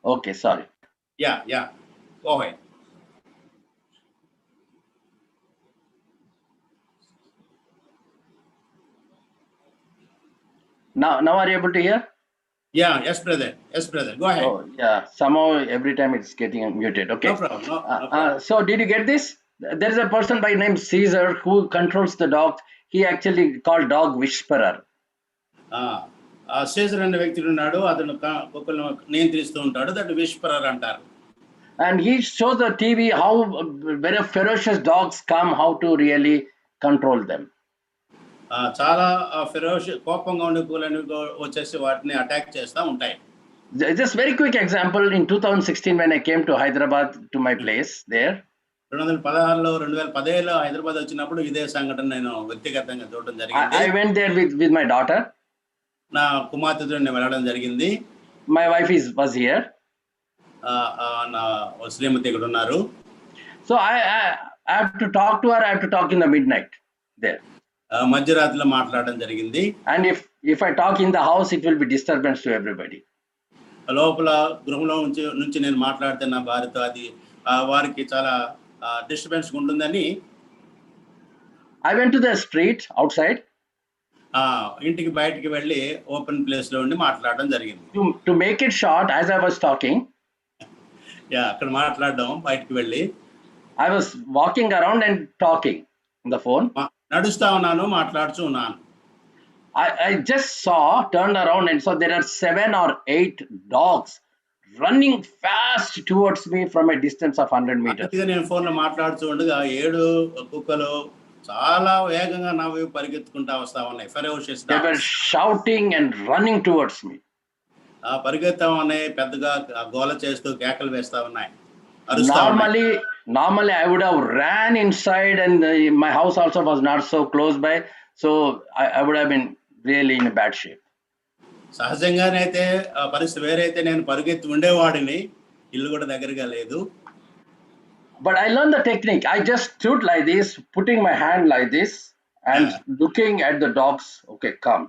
Speaker 1: Okay, sorry.
Speaker 2: Yeah. Go ahead.
Speaker 1: Now are you able to hear?
Speaker 2: Yeah, yes, brother. Go ahead.
Speaker 1: Oh, yeah. Somehow every time it's getting muted. Okay.
Speaker 2: No problem. No problem.
Speaker 1: So did you get this? There is a person by name Caesar who controls the dogs. He actually called dog whisperer.
Speaker 2: Cesar అనే వ్యక్తి ఉన్నాడు, అతను కుక్కలను నియంత్రిస్తూ ఉంటాడు. That whisperer అంటారు.
Speaker 1: And he shows the TV how very ferocious dogs come, how to really control them.
Speaker 2: చాలా ferocious, కోపంగా ఉండే కుక్కలను వచ్చేసి వాటిని అటాక్ చేస్తూ ఉంటాయి.
Speaker 1: Just very quick example, in 2016 when I came to Hyderabad to my place there.
Speaker 2: 2017లో Hyderabad వచ్చినప్పుడు ఇదే సంఘటన నేను వ్యక్తిగతంగా చూడడం జరిగింది.
Speaker 1: I went there with my daughter.
Speaker 2: నా కుమార్తెతో నేను వెళ్ళడం జరిగింది.
Speaker 1: My wife was here.
Speaker 2: నా శ్రీమతి ఇక్కడ ఉన్నారు.
Speaker 1: So I have to talk to her. I have to talk in the midnight there.
Speaker 2: మధ్యరాత్రిలో మాట్లాడడం జరిగింది.
Speaker 1: And if I talk in the house, it will be disturbance to everybody.
Speaker 2: లోపల గృహంలో నుంచి నేను మాట్లాడితే నా భార్యతో అది వారికి చాలా డిస్టర్బెన్స్ ఉంటుందని
Speaker 1: I went to the street outside.
Speaker 2: ఇంటికి బయటికి వెళ్ళి ఓపెన్ ప్లేస్ లో ఉండి మాట్లాడడం జరిగింది.
Speaker 1: To make it short, as I was talking,
Speaker 2: అక్కడ మాట్లాడడం, బయటికి వెళ్ళి
Speaker 1: I was walking around and talking on the phone.
Speaker 2: నడుస్తా ఉన్నాను, మాట్లాడుతూ ఉన్నాను.
Speaker 1: I just turned around and saw there are 7 or 8 dogs running fast towards me from a distance of 100 meters.
Speaker 2: నేను phone లో మాట్లాడుతూ ఉండగా 7 కుక్కలు చాలా వేగంగా నా వైపు పరిగెత్తుకుంటా వస్తా ఉన్నాయి. Ferocious
Speaker 1: They were shouting and running towards me.
Speaker 2: పరిగెత్తా ఉన్నాయి, పెద్దగా గోల చేస్తూ కేకలు వేస్తా ఉన్నాయి.
Speaker 1: Normally I would have ran inside, and my house also was not so close by, so I would have been really in a bad shape.
Speaker 2: సహజంగానైతే పరిస్థితి వేరైతే నేను పరిగెత్తి ఉండేవాడిని, ఇల్లు కూడా దగ్గరగా లేదు.
Speaker 1: But I learned the technique. I just stood like this, putting my hand like this and looking at the dogs. Okay, come.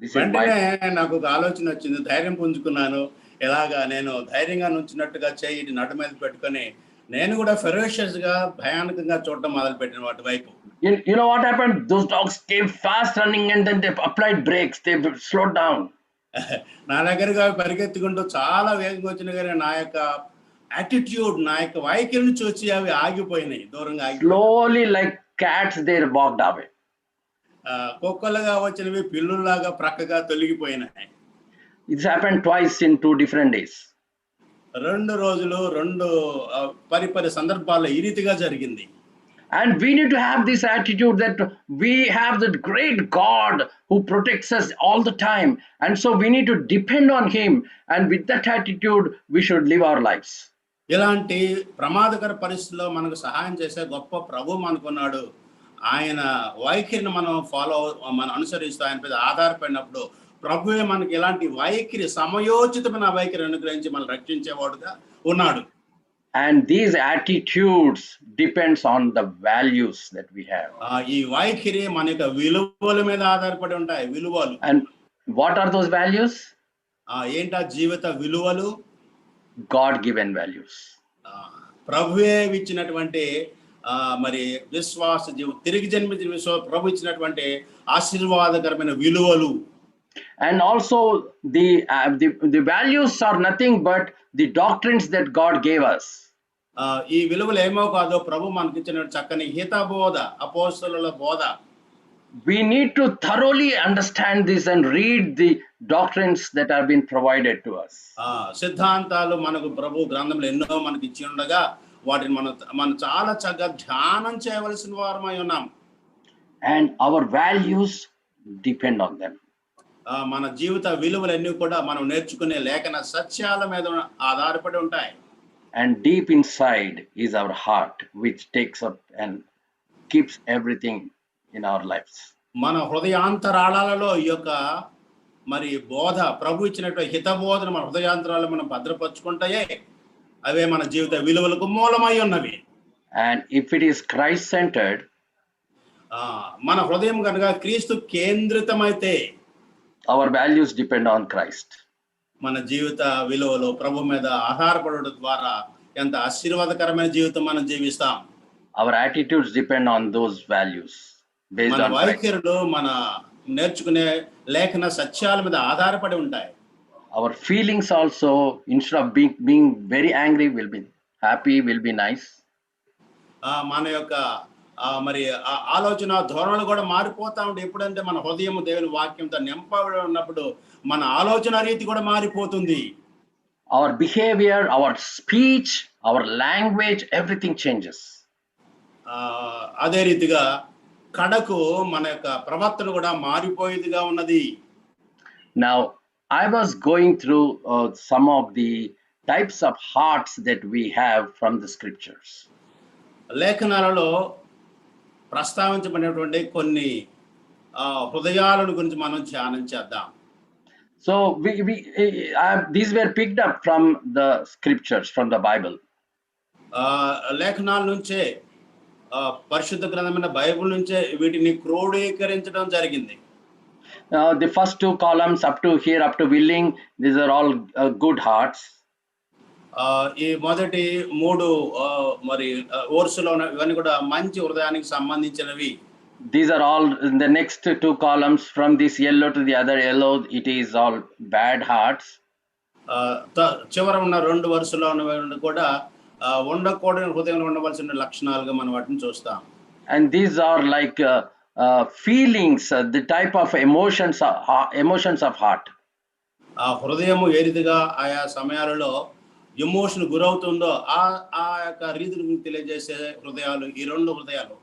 Speaker 1: This is
Speaker 2: వెంటనే
Speaker 1: my
Speaker 2: నాకు ఒక ఆలోచన వచ్చింది. ధైర్యం పుంజుకున్నాను. ఎలాగా నేను ధైర్యంగా నుంచున్నట్టుగా చెయ్యి నడు మీద పెట్టుకొని నేను కూడా ఫెరోషియస్ గా భయానకంగా చూడటం మొదలుపెట్టిన వాటి వైపు.
Speaker 1: you know what happened? Those dogs came fast running and then they applied brakes. They slowed down.
Speaker 2: నా దగ్గరగా పరిగెత్తుకుంటూ చాలా వేగంగా వచ్చిన కానీ నా యొక్క యాటిట్యూడ్, నా యొక్క వైఖరిని చూసి అవి ఆగిపోయినాయి, దూరంగా ఆగిపోయినాయి.
Speaker 1: Slowly, like cats, they walked away.
Speaker 2: కుక్కలుగా వచ్చినవి పిల్లుల్లాగా ప్రక్కగా తొలగిపోయినాయి.
Speaker 1: It's happened twice in 2 different days.
Speaker 2: 2 రోజులు 2 పరిపరి సందర్భాల్లో ఈ రీతిగా జరిగింది.
Speaker 1: And we need to have this attitude that we have the great God who protects us all the time. And so we need to depend on Him. And with that attitude, we should live our lives.
Speaker 2: ఇలాంటి ప్రమాదకర పరిస్థితుల్లో మనకు సహాయం చేసే గొప్ప ప్రభు మనకున్నాడు. ఆయన వైఖరిని మనం అనుసరిస్తూ ఆయన మీద ఆధారపడినప్పుడు ప్రభువే మనకి ఇలాంటి వైఖరి, సమయోచితమైన వైఖరి అనుగ్రహించి మనం రక్షించేవాడుగా ఉన్నాడు.
Speaker 1: And these attitudes depends on the values that we have.
Speaker 2: ఈ వైఖరి మన యొక్క విలువల మీద ఆధారపడి ఉంటాయి. విలువలు.
Speaker 1: And what are those values?
Speaker 2: ఏంటా జీవిత విలువలు?
Speaker 1: God-given values.
Speaker 2: ప్రభువే ఇచ్చినటువంటి మరి విశ్వాస తిరిగి జన్మించిన ప్రభు ఇచ్చినటువంటి ఆశీర్వాదకరమైన విలువలు.
Speaker 1: And also the values are nothing but the doctrines that God gave us.
Speaker 2: ఈ విలువలు ఏమో కాదో ప్రభు మనకి ఇచ్చిన చక్కని హితబోధ, అపోస్తలుల బోధ.
Speaker 1: We need to thoroughly understand this and read the doctrines that have been provided to us.
Speaker 2: సిద్ధాంతాలు మనకు ప్రభు గ్రంథంలో ఎన్నో మనకి ఇచ్చి ఉండగా వాటిని మనం చాలా చక్కగా ధ్యానం చేయవలసిన వారమై ఉన్నాం.
Speaker 1: And our values depend on them.
Speaker 2: మన జీవిత విలువలన్నీ కూడా మనం నేర్చుకునే లేఖన సత్యాల మీద ఆధారపడి ఉంటాయి.
Speaker 1: And deep inside is our heart, which takes up and keeps everything in our lives.
Speaker 2: మన హృదయాంతరాళాలలో ఈ యొక్క మరి బోధ, ప్రభు ఇచ్చినటువంటి హితబోధను మన హృదయాంతరాలు మనం భద్రపరుచుకుంటాయే అవే మన జీవిత విలువలకు మూలమై ఉన్నవి.
Speaker 1: And if it is Christ-centered,
Speaker 2: మన హృదయం కనుక క్రీస్తు కేంద్రితమైతే
Speaker 1: our values depend on Christ.
Speaker 2: మన జీవిత విలువలు ప్రభు మీద ఆధారపడడం ద్వారా ఎంత ఆశీర్వాదకరమైన జీవితం మనం జీవిస్తాం.
Speaker 1: Our attitudes depend on those values based
Speaker 2: మన
Speaker 1: on Christ.
Speaker 2: వైఖరులు మన నేర్చుకునే లేఖన సత్యాల మీద ఆధారపడి ఉంటాయి.
Speaker 1: Our feelings also, instead of being very angry, will be happy, will be nice.
Speaker 2: మన యొక్క మరి ఆలోచన ధోరణులు కూడా మారిపోతా ఉంటాయి. ఎప్పుడంటే మన హృదయం దేవుని వాక్యంతో నింపబడి ఉన్నప్పుడు మన ఆలోచన రీతి కూడా మారిపోతుంది.
Speaker 1: Our behavior, our speech, our language, everything changes.
Speaker 2: అదే రీతిగా కడకు మన యొక్క ప్రవర్తన కూడా మారిపోయేదిగా ఉన్నది.
Speaker 1: Now, I was going through some of the types of hearts that we have from the scriptures.
Speaker 2: లేఖనాలలో ప్రస్తావించబడినటువంటి కొన్ని హృదయాలను గురించి మనం ధ్యానం చేద్దాం.
Speaker 1: So these were picked up from the scriptures, from the Bible.
Speaker 2: లేఖనాల నుంచే, పరిశుద్ధ గ్రంథమైన బైబిల్ నుంచే వీటిని క్రోడీకరించడం జరిగింది.
Speaker 1: The first 2 columns up to here, up to willing, these are all good hearts.
Speaker 2: ఈ మొదటి 3 మరి ఓర్సులో ఇవన్నీ కూడా మంచి హృదయానికి సంబంధించినవి.
Speaker 1: These are all in the next 2 columns, from this yellow to the other yellow, it is all bad hearts.
Speaker 2: చివర ఉన్న 2 వరుసలో ఉన్నవి కూడా ఉండకూడని హృదయంలో ఉండవలసిన లక్షణాలుగా మనం వాటిని చూస్తాం.
Speaker 1: And these are like feelings, the type of emotions of heart.
Speaker 2: హృదయము ఏ రీతిగా ఆయా సమయాలలో ఎమోషన్ గురవుతుందో ఆ యొక్క రీతిని తెలియజేసే హృదయాలు ఈ 2 హృదయాలు.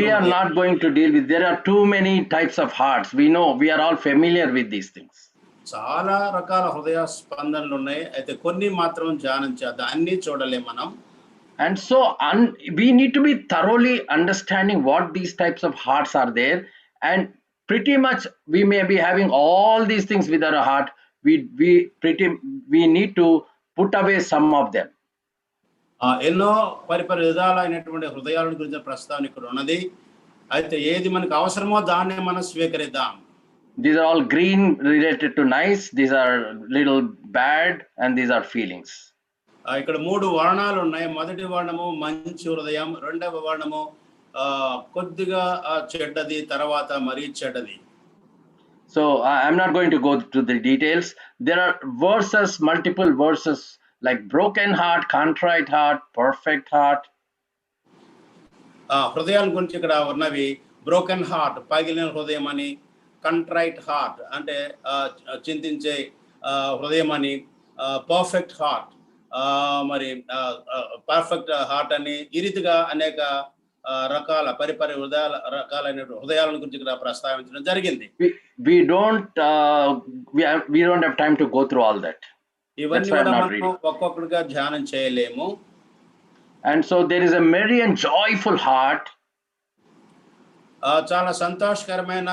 Speaker 1: We are not going to deal with, there are too many types of hearts. We know, we are all familiar with these things.
Speaker 2: చాలా రకాల హృదయ స్పందనలు ఉన్నాయి. అయితే కొన్ని మాత్రం ధ్యానం చేద్దాం, అన్ని చూడలేం మనం.
Speaker 1: And so we need to be thoroughly understanding what these types of hearts are there, and pretty much we may be having all these things with our heart. We need to put away some of them.
Speaker 2: ఎన్నో పరిపరి విధాలైనటువంటి హృదయాల గురించి ప్రస్తావన ఇక్కడ ఉన్నది. అయితే ఏది మనకు అవసరమో దాన్నే మనం స్వీకరిద్దాం.
Speaker 1: These are all green related to nice, these are little bad, and these are feelings.
Speaker 2: ఇక్కడ 3 వర్ణాలు ఉన్నాయి. మొదటి వర్ణము మంచి హృదయం, రెండవ వర్ణము కొద్దిగా చెడ్డది, తర్వాత మరీ చెడ్డది.
Speaker 1: So I'm not going to go to the details. There are verses, multiple verses like broken heart, contrite heart, perfect heart.
Speaker 2: హృదయాల గురించి ఇక్కడ ఉన్నవి బ్రోకెన్ హార్ట్, పగిలిన హృదయం అని, కంట్రైట్ హార్ట్ అంటే చింతించే హృదయం అని, పర్ఫెక్ట్ హార్ట్, మరి పర్ఫెక్ట్ హార్ట్ అని, ఈ రీతిగా అనేక రకాల పరిపరి రకాలైన హృదయాలను గురించి ఇక్కడ ప్రస్తావించడం జరిగింది.
Speaker 1: We don't have time to go through all that.
Speaker 2: ఇవన్నీ కూడా మనం ఒక్కొక్కటిగా ధ్యానం చేయలేము.
Speaker 1: And so there is a merry and joyful heart.
Speaker 2: చాలా సంతోషకరమైన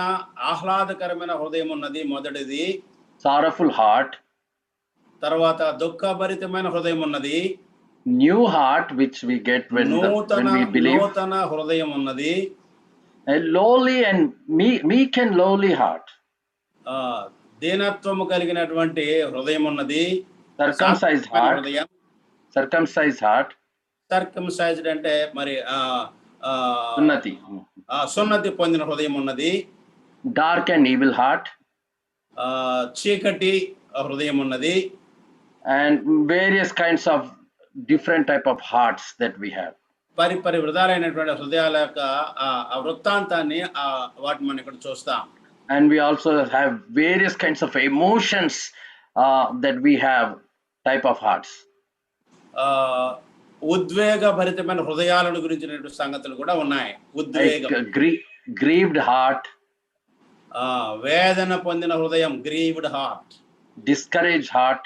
Speaker 2: ఆహ్లాదకరమైన హృదయం ఉన్నది మొదటిది.
Speaker 1: Sorrowful heart.
Speaker 2: తర్వాత దుఃఖభరితమైన హృదయం ఉన్నది.
Speaker 1: New heart which we get when we believe.
Speaker 2: నూతన హృదయం ఉన్నది.
Speaker 1: A lowly and meek and lowly heart.
Speaker 2: దీనత్వము కలిగినటువంటి హృదయం ఉన్నది.
Speaker 1: Circumcised heart.
Speaker 2: హృదయం.
Speaker 1: Circumcised heart.
Speaker 2: సర్కంసైజ్డ్ అంటే మరి
Speaker 1: సున్నతి.
Speaker 2: సున్నతి పొందిన హృదయం ఉన్నది.
Speaker 1: Dark and evil heart.
Speaker 2: చీకటి హృదయం ఉన్నది.
Speaker 1: And various kinds of different type of hearts that we have.
Speaker 2: పరిపరి విధాలైనటువంటి హృదయాల యొక్క వృత్తాంతాన్ని వాటిని మనం ఇక్కడ చూస్తాం.
Speaker 1: And we also have various kinds of emotions that we have type of hearts.
Speaker 2: ఉద్వేగ భరితమైన హృదయాలను గురించినటువంటి సంగతులు కూడా ఉన్నాయి.
Speaker 1: Grieved heart.
Speaker 2: వేదన పొందిన హృదయం, grieved heart.
Speaker 1: Discouraged heart.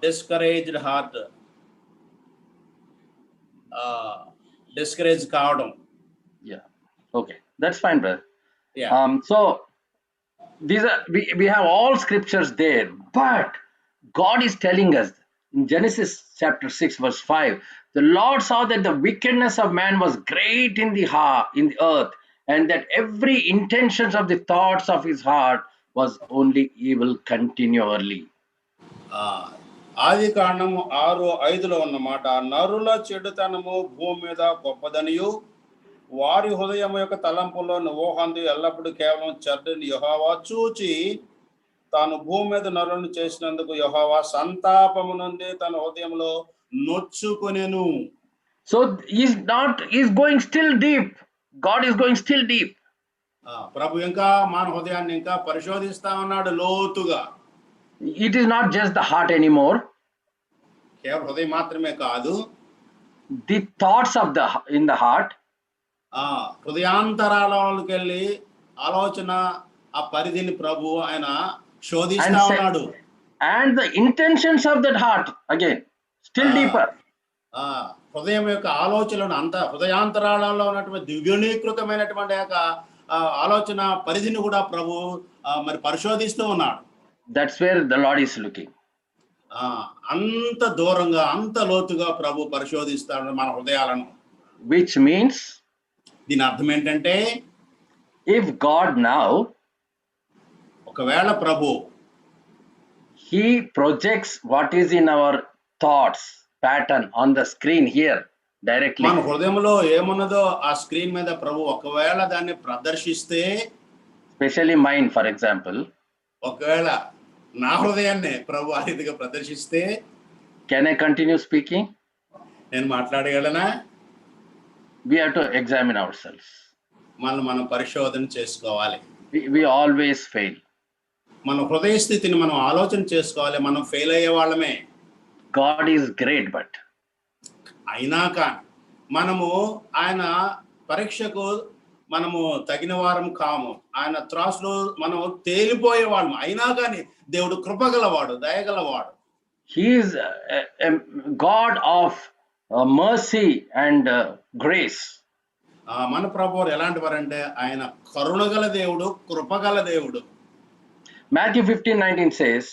Speaker 2: Discouraged heart, discourage కావడం.
Speaker 1: Yeah, okay, that's fine, brother.
Speaker 2: Yeah.
Speaker 1: So these are we have all scriptures there, but God is telling us in Genesis chapter 6 verse 5, the Lord saw that the wickedness of man was great in the earth, and that every intentions of the thoughts of his heart was only evil continually.
Speaker 2: ఆది కాండము 6:5 ఉన్న మాట, నరుల చెడుతనము భూమి మీద గొప్పదనియు, వారి హృదయం యొక్క తలంపులో ఊహందు ఎల్లప్పుడూ కేవలం చెడ్డని యెహోవా చూచి, తాను భూమి మీద నరులను చేసినందుకు యెహోవా సంతాపము నుండి తన హృదయంలో నొచ్చుకొనెను.
Speaker 1: So he's going still deep. God is going still deep.
Speaker 2: ప్రభు ఇంకా మన హృదయాన్ని ఇంకా పరిశోధిస్తా ఉన్నాడు లోతుగా.
Speaker 1: It is not just the heart anymore.
Speaker 2: కేవలం హృదయం మాత్రమే కాదు,
Speaker 1: the thoughts of in the heart.
Speaker 2: హృదయాంతరాలకి వెళ్ళి ఆలోచన ఆ పరిధిని ప్రభు ఆయన శోధిస్తా ఉన్నాడు.
Speaker 1: And the intentions of that heart again still deeper.
Speaker 2: హృదయం యొక్క ఆలోచనలను అంత హృదయాంతరాలలో ఉన్నటువంటి దివ్యనీకృతమైనటువంటి యొక్క ఆలోచన పరిధిని కూడా ప్రభు మరి పరిశోధిస్తూ ఉన్నాడు.
Speaker 1: That's where the Lord is looking.
Speaker 2: అంత దూరంగా అంత లోతుగా ప్రభు పరిశోధిస్తాడు మన హృదయాలను.
Speaker 1: Which means,
Speaker 2: దీని అర్థం ఏంటంటే,
Speaker 1: if God now,
Speaker 2: ఒకవేళ ప్రభు
Speaker 1: he projects what is in our thoughts pattern on the screen here directly.
Speaker 2: మన హృదయంలో ఏమున్నదో ఆ స్క్రీన్ మీద ప్రభు ఒకవేళ దాన్ని ప్రదర్శిస్తే,
Speaker 1: especially mine for example,
Speaker 2: ఒకవేళ నా హృదయాన్ని ప్రభు ఆ రీతిగా ప్రదర్శిస్తే,
Speaker 1: can I continue speaking?
Speaker 2: నేను మాట్లాడగలనా?
Speaker 1: We have to examine ourselves.
Speaker 2: మనం పరిశోధన చేసుకోవాలి.
Speaker 1: We always fail.
Speaker 2: మన హృదయ స్థితిని మనం ఆలోచన చేసుకోవాలి. మనం ఫెయిల్ అయ్యే వాళ్ళమే.
Speaker 1: God is great, but
Speaker 2: అయినా కానీ మనము ఆయన పరీక్షకు మనము తగిన వారం కాము. ఆయన త్రాసులో మనం తేలిపోయే వాళ్ళము. అయినా కానీ దేవుడు కృపగలవాడు, దయగలవాడు.
Speaker 1: He is a God of mercy and grace.
Speaker 2: మన ప్రభువు ఎలాంటి వారంటే ఆయన కరుణగల దేవుడు, కృపగల దేవుడు.
Speaker 1: Matthew 15:19 says,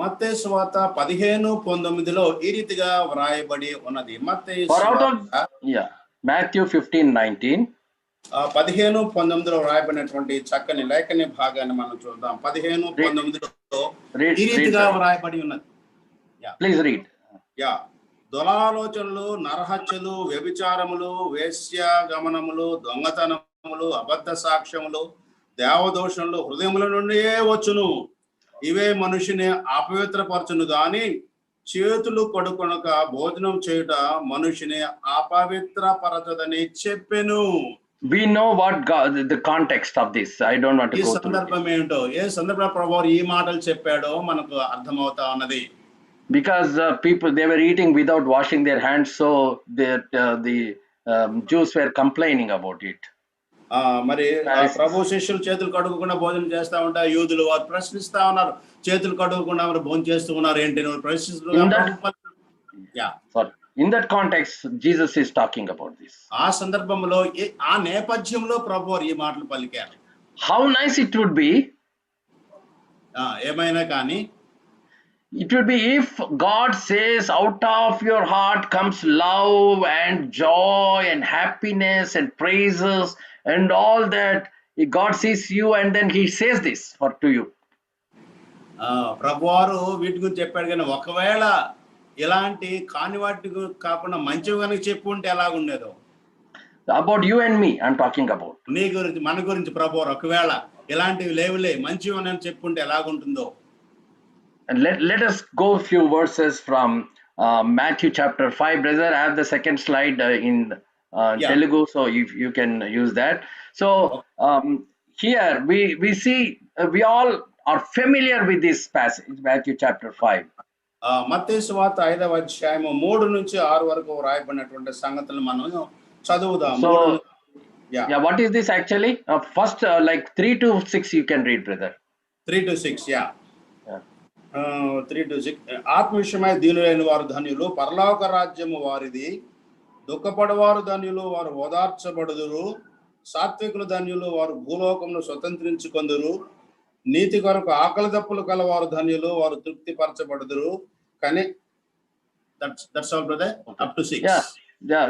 Speaker 2: మత్తయి సువార్త 15:19 ఈ రీతిగా వ్రాయబడి ఉన్నది. మత్తయి
Speaker 1: Matthew 15:19,
Speaker 2: 15-19 వ్రాయబడినటువంటి చక్కని లేఖని భాగాన్ని మనం చూద్దాం. 15-19లో
Speaker 1: Read,
Speaker 2: ఈ
Speaker 1: read,
Speaker 2: రీతిగా
Speaker 1: sir.
Speaker 2: వ్రాయబడి ఉన్నది.
Speaker 1: Please read.
Speaker 2: యా దురాలోచనలు, నరహత్యలు, వ్యభిచారములు, వేశ్యాగమనములు, దొంగతనములు, అబద్ధ సాక్ష్యములు, దేవదోషములు హృదయముల నుండియే వచ్చును. ఇవే మనుషుని అపవిత్రపరచును గాని చేతులు కడుకొనక భోజనం చేయుట మనుషుని అపవిత్రపరచదని చెప్పెను.
Speaker 1: We know what God, the context of this. I don't want to
Speaker 2: ఈ
Speaker 1: go through it.
Speaker 2: సందర్భం ఏంటో, ఏ సందర్భంలో ప్రభువు ఈ మాటలు చెప్పాడో మనకు అర్థమవుతా ఉన్నది.
Speaker 1: Because people, they were eating without washing their hands, so that the Jews were complaining about it.
Speaker 2: మరి ప్రభు శిష్యులు చేతులు కడుగకుండా భోజనం చేస్తా ఉంటా, యూదులు వారు ప్రశ్నిస్తా ఉన్నారు, చేతులు కడుగకుండా మరి భోజనం చేస్తూ ఉన్నారు ఏంటి అని ప్రశ్నిస్తున్నారు.
Speaker 1: In that context, Jesus is talking about this.
Speaker 2: ఆ సందర్భంలో ఆ నేపథ్యంలో ప్రభు ఈ మాటలు పలికారు.
Speaker 1: How nice it would be.
Speaker 2: ఏమైనా కానీ
Speaker 1: It would be if God says, out of your heart comes love and joy and happiness and praises and all that. God sees you and then he says this to you.
Speaker 2: ప్రభువారు వీటి గురించి చెప్పాడు, కానీ ఒకవేళ ఇలాంటి కాని వాటి కాకుండా మంచివి కనుక చెప్పు ఉంటే ఎలాగుండేదో.
Speaker 1: About you and me, I'm talking about.
Speaker 2: నీ గురించి, మన గురించి ప్రభువారు ఒకవేళ ఇలాంటివి లేవులే మంచివి అని చెప్పుంటే ఎలాగుంటుందో.
Speaker 1: And let us go a few verses from Matthew chapter 5. Brother, I have the second slide in Telugu, so if you can use that. So here we see, we all are familiar with this passage, Matthew chapter 5.
Speaker 2: మత్తయి సువార్త 5వ అధ్యాయము 3-6 వరకు రాయబడినటువంటి సంగతులు మనం చదువుదాం.
Speaker 1: So yeah, what is this actually? First like 3-6 you can read, brother.
Speaker 2: 3-6, yeah. 3-6. ఆత్మ విషయమై దీనులైన వారు ధన్యులు, పరలోక రాజ్యము వారిది. దుఃఖపడవారు ధన్యులు, వారు ఓదార్చబడుదురు. సాత్వికులు ధన్యులు, వారు భూలోకమును స్వతంత్రించుకొందురు. నీతి కొరకు ఆకలి దప్పులు కలవారు ధన్యులు, వారు తృప్తి పరచబడుదురు. కానీ that's all, brother, up to 6.
Speaker 1: Yeah,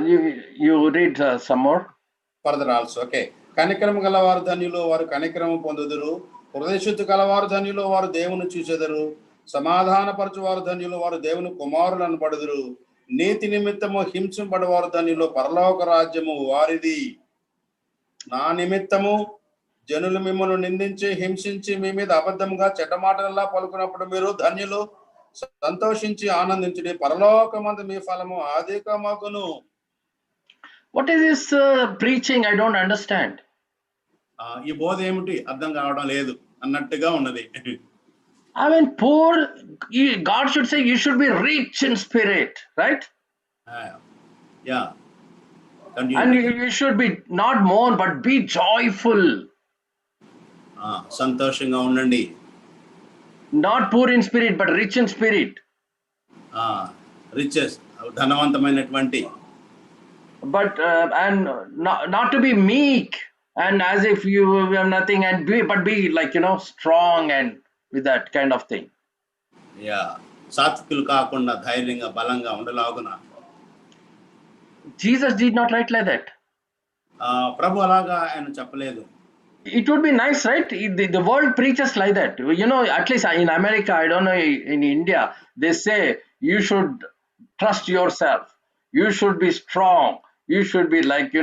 Speaker 1: you read some more
Speaker 2: further also. Okay. కనికరము గలవారు ధన్యులు, వారు కనికరము పొందుదురు. హృదయశుద్ధి కలవారు ధన్యులు, వారు దేవుని చూచెదరు. సమాధానపరచువారు ధన్యులు, వారు దేవుని కుమారులు అనబడుదురు. నీతి నిమిత్తము హింసింపబడవారు ధన్యులు, పరలోక రాజ్యము వారిది. నా నిమిత్తము జనులు మిమ్మల్ని నిందించి హింసించి మీ మీద అబద్ధంగా చెడ్డమాటల్లా పలుకున్నప్పుడు మీరు ధన్యులు, సంతోషించి ఆనందించుడి, పరలోకమందు మీ ఫలము అధికమగును.
Speaker 1: What is this preaching? I don't understand.
Speaker 2: ఈ బోధ ఏమిటి అర్థం కావడం లేదు అన్నట్టుగా ఉన్నది.
Speaker 1: I mean, poor, God should say you should be rich in spirit, right?
Speaker 2: Yeah.
Speaker 1: And you should be not mourn but be joyful.
Speaker 2: సంతోషంగా ఉండండి.
Speaker 1: Not poor in spirit but rich in spirit.
Speaker 2: Riches, ధనవంతమైనటువంటి.
Speaker 1: But and not to be meek and as if you have nothing, and but be like, strong and with that kind of thing.
Speaker 2: Yeah, సాత్వికులు కాకుండా ధైర్యంగా బలంగా ఉండలాగున.
Speaker 1: Jesus did not write like that.
Speaker 2: ప్రభు అలాగా ఆయన చెప్పలేదు.
Speaker 1: It would be nice, right? The world preaches like that. At least in America, I don't know, in India, they say you should trust yourself. You should be strong. You should be like,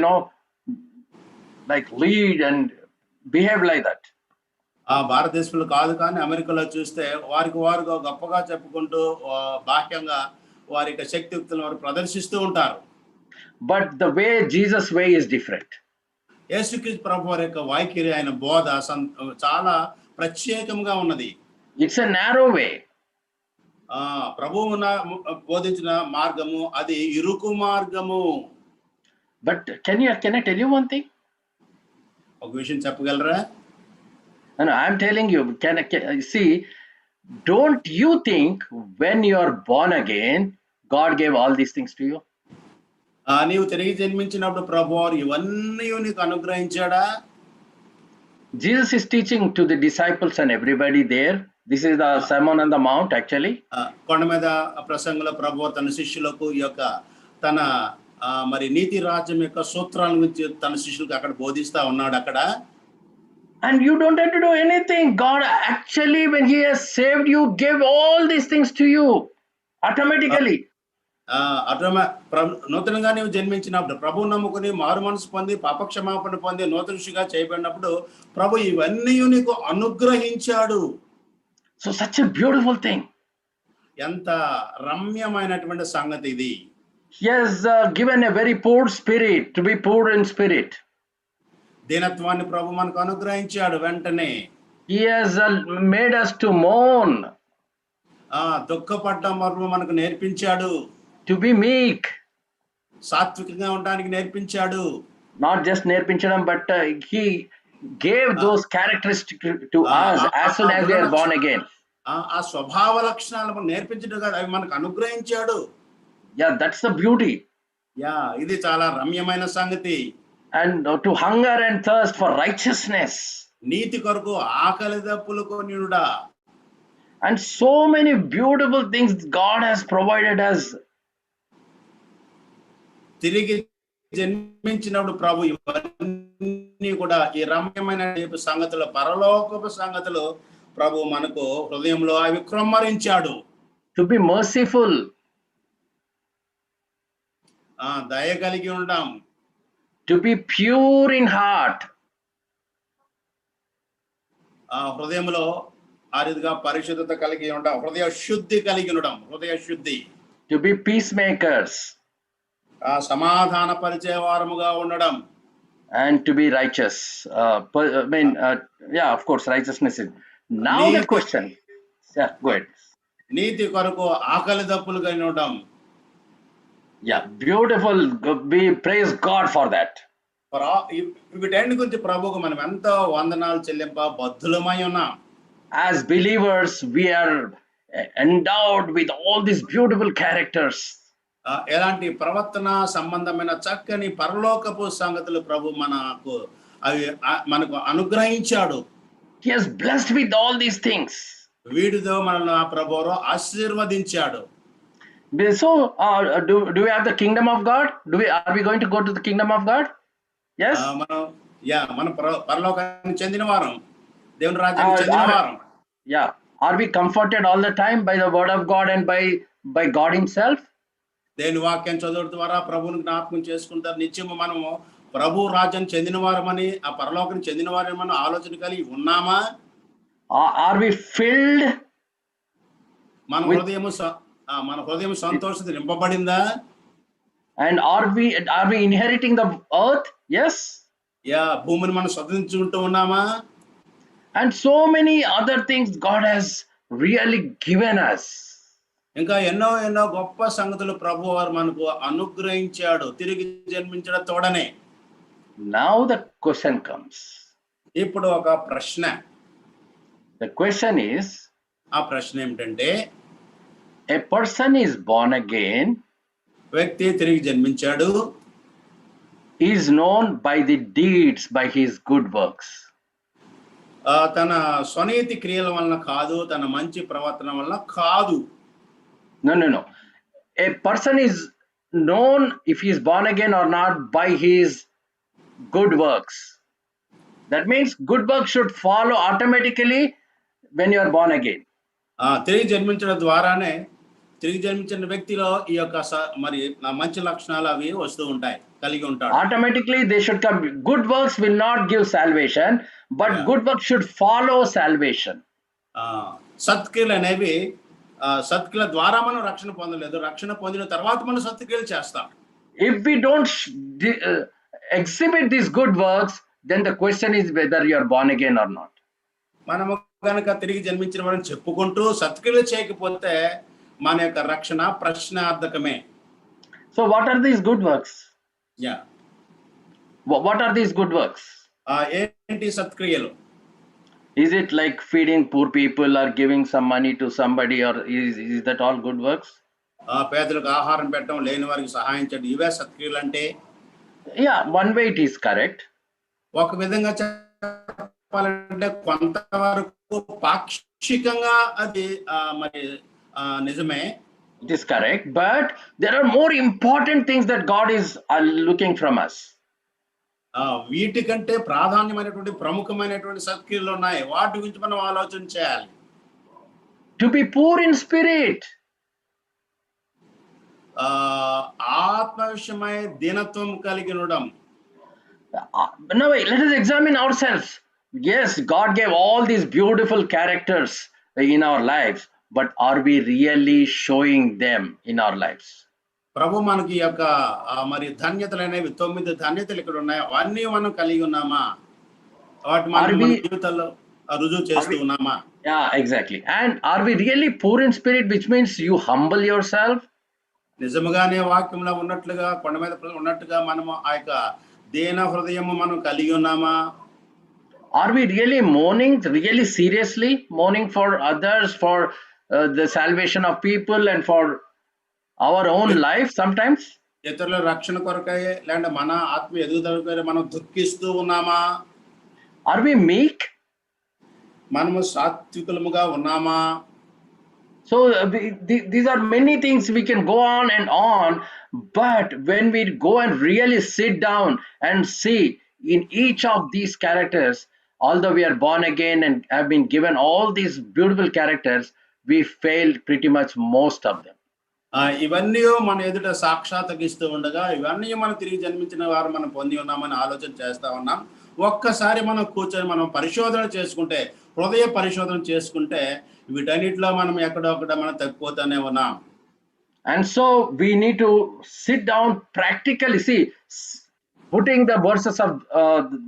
Speaker 1: like lead and behave like that.
Speaker 2: భారతదేశంలో కాదు, కానీ అమెరికాలో చూస్తే వారికి వారుగా గొప్పగా చెప్పుకుంటూ బాహ్యంగా వారి యొక్క శక్తియుక్తులను వారు ప్రదర్శిస్తూ ఉంటారు.
Speaker 1: But the way Jesus way is different.
Speaker 2: యేసుక్రీస్తు ప్రభు వారి యొక్క వైఖరి, ఆయన బోధ చాలా ప్రత్యేకంగా ఉన్నది.
Speaker 1: It's a narrow way.
Speaker 2: ప్రభువు బోధించిన మార్గము అది ఇరుకు మార్గము.
Speaker 1: But can I tell you one thing?
Speaker 2: ఒక విషయం చెప్పగలరా?
Speaker 1: No, I'm telling you. See, don't you think when you are born again, God gave all these things to you?
Speaker 2: నీవు తిరిగి జన్మించినప్పుడు ప్రభువారు ఇవన్నీ నీకు అనుగ్రహించాడా?
Speaker 1: Jesus is teaching to the disciples and everybody there. This is the Sermon on the Mount actually.
Speaker 2: కొండ మీద ప్రసంగంలో ప్రభువారు తన శిష్యులకు ఈ యొక్క తన మరి నీతి రాజ్యం యొక్క సూత్రాల గురించి తన శిష్యులకు అక్కడ బోధిస్తా ఉన్నాడు అక్కడ.
Speaker 1: And you don't have to do anything. God actually, when He has saved you, gave all these things to you automatically.
Speaker 2: నూతనంగా నీవు జన్మించినప్పుడు ప్రభు నమ్ముకుని మారు మనసు పొంది పాపక్షమాపణ పొంది నూతనగా చేయబడినప్పుడు ప్రభు ఇవన్నీ నీకు అనుగ్రహించాడు.
Speaker 1: So such a beautiful thing.
Speaker 2: ఎంత రమ్యమైనటువంటి సంగతి ఇది.
Speaker 1: He has given a very poor spirit, to be poor in spirit.
Speaker 2: దీనత్వాన్ని ప్రభు మనకు అనుగ్రహించాడు వెంటనే.
Speaker 1: He has made us to mourn.
Speaker 2: దుఃఖపడ్డ మర్మ మనకు నేర్పించాడు.
Speaker 1: To be meek.
Speaker 2: సాత్వికంగా ఉండడానికి నేర్పించాడు.
Speaker 1: Not just నేర్పించడం, but He gave those characteristics to us as soon as we are born again.
Speaker 2: ఆ స్వభావ లక్షణాలు నేర్పించడం కాదు, అవి మనకు అనుగ్రహించాడు.
Speaker 1: Yeah, that's the beauty.
Speaker 2: ఇది చాలా రమ్యమైన సంగతి.
Speaker 1: And to hunger and thirst for righteousness.
Speaker 2: నీతి కొరకు ఆకలి దప్పులు కొనియుడా.
Speaker 1: And so many beautiful things God has provided us.
Speaker 2: తిరిగి జన్మించినప్పుడు ప్రభు ఇవన్నీ కూడా ఈ రమ్యమైన సంగతులు, పరలోకపు సంగతులు ప్రభు మనకు హృదయంలో అవి క్రొమ్మరించాడు.
Speaker 1: To be merciful.
Speaker 2: దయ కలిగి ఉంటాం.
Speaker 1: To be pure in heart.
Speaker 2: హృదయంలో ఆ రీతిగా పరిశుద్ధత కలిగి ఉండడం, హృదయ శుద్ధి కలిగి ఉండడం, హృదయ శుద్ధి.
Speaker 1: To be peacemakers.
Speaker 2: సమాధాన పరిచయ వారముగా ఉండడం.
Speaker 1: And to be righteous. Yeah, of course, righteousness is. Now the question. Yeah, go ahead.
Speaker 2: నీతి కొరకు ఆకలి దప్పులు కలిగి ఉండడం.
Speaker 1: Yeah, beautiful. We praise God for that.
Speaker 2: వీటన్నిటి గురించి ప్రభువుకు మనం ఎంతో వందనాలు చెల్లింప బద్ధులమై ఉన్నాం.
Speaker 1: As believers, we are endowed with all these beautiful characters.
Speaker 2: ఎలాంటి ప్రవర్తన సంబంధమైన చక్కని పరలోకపు సంగతులు ప్రభు మనకు అవి మనకు అనుగ్రహించాడు.
Speaker 1: He has blessed with all these things.
Speaker 2: వీటితో మనల్ని ఆ ప్రభువు ఆశీర్వదించాడు.
Speaker 1: So, do we have the kingdom of God? Are we going to go to the kingdom of God? Yes.
Speaker 2: మన పరలోకానికి చెందిన వారం, దేవుని రాజ్యానికి చెందిన వారం.
Speaker 1: Yeah. Are we comforted all the time by the word of God and by God Himself?
Speaker 2: దేవుని వాక్యం చదువు ద్వారా ప్రభువుని జ్ఞాపకం చేసుకుంటారు. నిత్యము మనము ప్రభు రాజ్యం చెందిన వారమని, ఆ పరలోకానికి చెందిన వారమని ఆలోచన కలిగి ఉన్నామా?
Speaker 1: Are we filled?
Speaker 2: మన హృదయం సంతోషంతో నింపబడిందా?
Speaker 1: And are we inheriting the earth? Yes.
Speaker 2: భూమిని మనం స్వతంత్రించుకుంటూ ఉన్నామా?
Speaker 1: And so many other things God has really given us.
Speaker 2: ఇంకా ఎన్నో ఎన్నో గొప్ప సంగతులు ప్రభు వారు మనకు అనుగ్రహించాడు తిరిగి జన్మించడం తోడనే.
Speaker 1: Now the question comes.
Speaker 2: ఇప్పుడు ఒక ప్రశ్న.
Speaker 1: The question is,
Speaker 2: ఆ ప్రశ్న ఏమిటంటే,
Speaker 1: a person is born again,
Speaker 2: వ్యక్తి తిరిగి జన్మించాడు,
Speaker 1: is known by the deeds, by his good works.
Speaker 2: తన స్వనీతి క్రియల వలన కాదు, తన మంచి ప్రవర్తన వలన కాదు.
Speaker 1: No. A person is known if he is born again or not by his good works. That means good works should follow automatically when you are born again.
Speaker 2: తిరిగి జన్మించడం ద్వారానే తిరిగి జన్మించిన వ్యక్తిలో ఈ యొక్క మరి మంచి లక్షణాలు అవి వస్తూ ఉంటాయి, కలిగి ఉంటాడు.
Speaker 1: Automatically they should come. Good works will not give salvation, but good works should follow salvation.
Speaker 2: సత్క్రియలు అనేవి సత్క్రియల ద్వారా మనం రక్షణ పొందలేదు, రక్షణ పొందిన తర్వాత మనం సత్క్రియలు చేస్తాం.
Speaker 1: If we don't exhibit these good works, then the question is whether you are born again or not.
Speaker 2: మనము కనుక తిరిగి జన్మించిన వారిని చెప్పుకుంటూ సత్క్రియలు చేయకపోతే మన యొక్క రక్షణ ప్రశ్నార్థకమే.
Speaker 1: So what are these good works? What are these good works?
Speaker 2: ఏంటి సత్క్రియలు?
Speaker 1: Is it like feeding poor people or giving some money to somebody, or is that all good works?
Speaker 2: పేదలకు ఆహారం పెట్టడం, లేని వారికి సహాయం చేయడం, ఇవే సత్క్రియలు అంటే?
Speaker 1: Yeah, one way it is correct.
Speaker 2: ఒక విధంగా చెప్పాలంటే కొంతవరకు పాక్షికంగా అది మరి నిజమే.
Speaker 1: It is correct, but there are more important things that God is looking from us.
Speaker 2: వీటికంటే ప్రాధాన్యమైనటువంటి ప్రముఖమైనటువంటి సత్క్రియలు ఉన్నాయి. వాటి గురించి మనం ఆలోచన చేయాలి.
Speaker 1: To be poor in spirit.
Speaker 2: ఆత్మ విషయమై దీనత్వం కలిగి ఉండడం.
Speaker 1: Now let us examine ourselves. Yes, God gave all these beautiful characters in our lives, but are we really showing them in our lives?
Speaker 2: ప్రభు మనకి యొక్క మరి ధన్యతలు అనేవి 9 ధన్యతలు ఇక్కడ ఉన్నాయి. అవన్నీ మనం కలిగి ఉన్నామా? వాటి మన జీవితాల్లో రుజువు చేస్తూ ఉన్నామా?
Speaker 1: Yeah, exactly. And are we really poor in spirit, which means you humble yourself?
Speaker 2: నిజముగానే వాక్యంలో ఉన్నట్లుగా కొండ మీద ఉన్నట్టుగా మనము ఆ యొక్క దీన హృదయము మనం కలిగి ఉన్నామా?
Speaker 1: Are we really mourning, really seriously mourning for others, for the salvation of people and for our own life sometimes?
Speaker 2: ఇతరుల రక్షణ కొరకై లేదంటే మన ఆత్మ ఎదుగుదల కొరకై మనం దుఃఖిస్తూ ఉన్నామా?
Speaker 1: Are we meek?
Speaker 2: మనము సాత్వికులముగా ఉన్నామా?
Speaker 1: So these are many things we can go on, but when we go and really sit down and see in each of these characters, although we are born again and have been given all these beautiful characters, we failed pretty much most of them.
Speaker 2: ఇవన్నీ మన ఎదుట సాక్షాత్కరిస్తూ ఉండగా ఇవన్నీ మనం తిరిగి జన్మించిన వారు మనం పొంది ఉన్నామని ఆలోచన చేస్తా ఉన్నాం. ఒక్కసారి మనం కూర్చొని మనం పరిశోధన చేసుకుంటే, హృదయ పరిశోధన చేసుకుంటే వీటన్నిటిలో మనం ఎక్కడొక్కడ మనం తగ్గిపోతూనే ఉన్నాం.
Speaker 1: And so we need to sit down practically, see, putting the verses of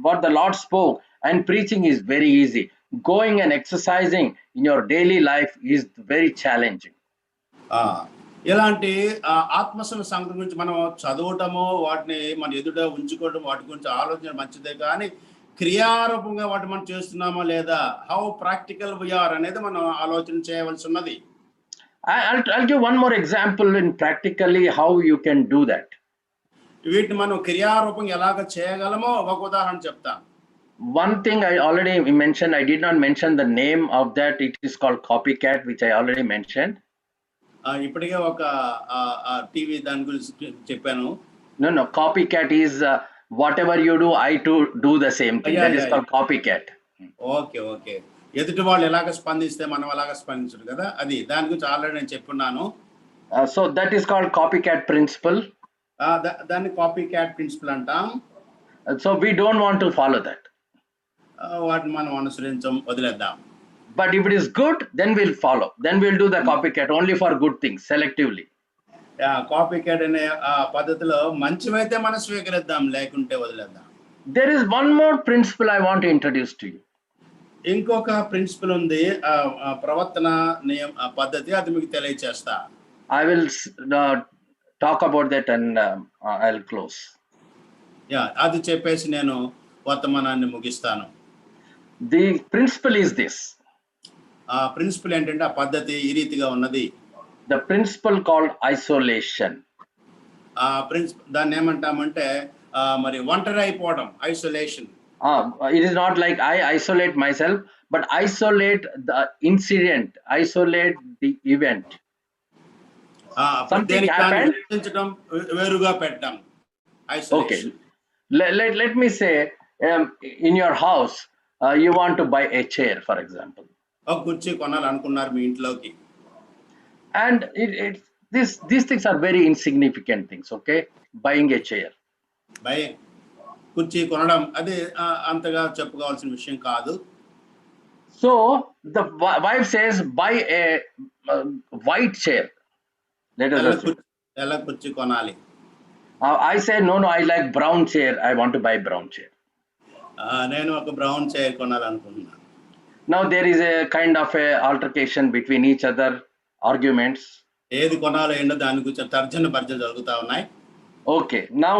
Speaker 1: what the Lord spoke and preaching is very easy. Going and exercising in your daily life is very challenging.
Speaker 2: ఇలాంటి ఆత్మశల సంగతి గురించి మనం చదవటము, వాటిని మన ఎదుట ఉంచుకోవడం, వాటి గురించి ఆలోచన మంచిదే, కానీ క్రియారూపంగా వాటి మనం చేస్తున్నామా లేదా, హౌ ప్రాక్టికల్ వి ఆర్ అనేది మనం ఆలోచన చేయవలసి ఉన్నది.
Speaker 1: I'll give one more example in practically how you can do that.
Speaker 2: వీటిని మనం క్రియారూపంగా ఎలాగ చేయగలమో ఒక ఉదాహరణ చెప్తాను.
Speaker 1: One thing I already mentioned, I did not mention the name of that. It is called copycat, which I already mentioned.
Speaker 2: ఇప్పటికే ఒక TV దాని గురించి చెప్పాను.
Speaker 1: No, copycat is whatever you do, I too do the same thing. That is called copycat.
Speaker 2: Okay. ఎదుటి వాళ్ళు ఎలాగ స్పందిస్తే మనం అలాగ స్పందించరు కదా, అది దాని గురించి ఆల్రెడీ నేను చెప్పున్నాను.
Speaker 1: So that is called copycat principle.
Speaker 2: దాన్ని కాపీక్యాట్ ప్రిన్సిపల్ అంటాం.
Speaker 1: So we don't want to follow that.
Speaker 2: వాటిని మనం అనుసరించం, వదిలేద్దాం.
Speaker 1: But if it is good, then we'll follow. Then we'll do the copycat only for good things, selectively.
Speaker 2: కాపీక్యాట్ అనే పద్ధతిలో మంచివైతే మనం స్వీకరిద్దాం, లేకుంటే వదిలేద్దాం.
Speaker 1: There is one more principle I want to introduce to you.
Speaker 2: ఇంకొక principal ఉంది, ప్రవర్తన పద్ధతి, అది మీకు తెలియచేస్తా.
Speaker 1: I will talk about that and I'll close.
Speaker 2: అది చెప్పేసి నేను వర్తమానాన్ని ముగిస్తాను.
Speaker 1: The principle is this.
Speaker 2: Principle ఏంటంటే, ఆ పద్ధతి ఈ రీతిగా ఉన్నది.
Speaker 1: The principle called isolation.
Speaker 2: దాన్ని ఏమంటామంటే మరి ఒంటరి అయిపోవడం, isolation.
Speaker 1: It is not like I isolate myself, but isolate the incident, isolate the event. Something happened.
Speaker 2: వేరుగా పెట్టడం, isolation.
Speaker 1: Okay, let me say, in your house, you want to buy a chair, for example.
Speaker 2: ఒక కుర్చీ కొనాలనుకున్నారు మీ ఇంట్లోకి.
Speaker 1: And these things are very insignificant things, okay? Buying a chair.
Speaker 2: కుర్చీ కొనడం అది అంతగా చెప్పుకోవాల్సిన విషయం కాదు.
Speaker 1: So the wife says, buy a white chair.
Speaker 2: ఎలా కుర్చీ కొనాలి?
Speaker 1: I say, no, I like brown chair. I want to buy brown chair.
Speaker 2: నేను ఒక బ్రౌన్ చైర్ కొనాలనుకుంటున్నాను.
Speaker 1: Now there is a kind of a altercation between each other, arguments.
Speaker 2: ఏది కొనాలో ఏంటో దాని గురించి తర్జన భర్జన జరుగుతా ఉన్నాయి.
Speaker 1: Okay, now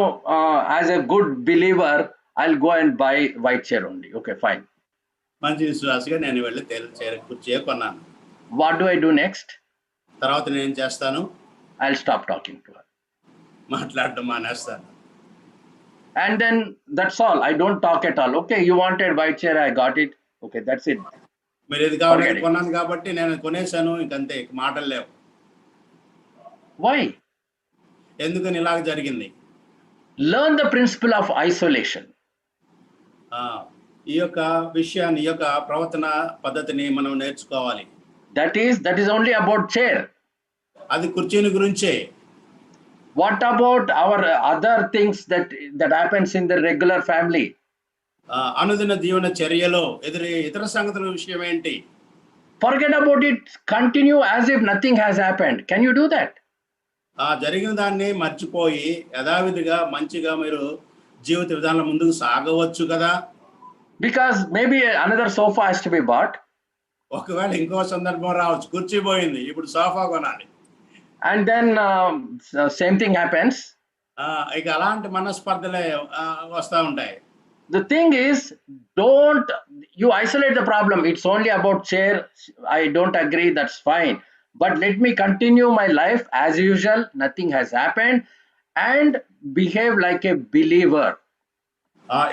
Speaker 1: as a good believer, I'll go and buy white chair only. Okay, fine.
Speaker 2: మంచి విశ్వాసిగా నేను వెళ్ళి చైర్ కుర్చీ కొన్నాను.
Speaker 1: What do I do next?
Speaker 2: తర్వాత నేను ఏం చేస్తాను?
Speaker 1: I'll stop talking to her.
Speaker 2: మాట్లాడటం మానేస్తాను.
Speaker 1: And then that's all. I don't talk at all. Okay, you wanted white chair, I got it. Okay, that's it.
Speaker 2: మీరు ఇది కావాలి కొన్నాను కాబట్టి నేను కొనేసాను, ఇంకంతే, మాటలు లేవు.
Speaker 1: Why?
Speaker 2: ఎందుకని ఇలాగ జరిగింది?
Speaker 1: Learn the principle of isolation.
Speaker 2: ఆ, ఈ యొక్క విషయాన్ని, ఈ యొక్క ప్రవర్తన పద్ధతిని మనం నేర్చుకోవాలి.
Speaker 1: That is only about chair.
Speaker 2: అది కుర్చీని గురించే.
Speaker 1: What about our other things that happens in the regular family?
Speaker 2: అనుదిన జీవన చర్యలో ఇతర సంగతుల విషయం ఏంటి?
Speaker 1: Forget about it. Continue as if nothing has happened. Can you do that?
Speaker 2: జరిగిన దాన్ని మర్చిపోయి యథావిధిగా మంచిగా మీరు జీవిత విధానం ముందుకు సాగవచ్చు కదా.
Speaker 1: Because maybe another sofa has to be bought.
Speaker 2: ఒకవేళ ఇంకో సందర్భం రావచ్చు, కుర్చీ పోయింది, ఇప్పుడు సోఫా కొనాలి.
Speaker 1: And then same thing happens.
Speaker 2: ఇక అలాంటి మనస్పర్ధలే వస్తూ ఉంటాయి.
Speaker 1: The thing is, don't you isolate the problem. It's only about chair. I don't agree. That's fine. But let me continue my life as usual. Nothing has happened, and behave like a believer.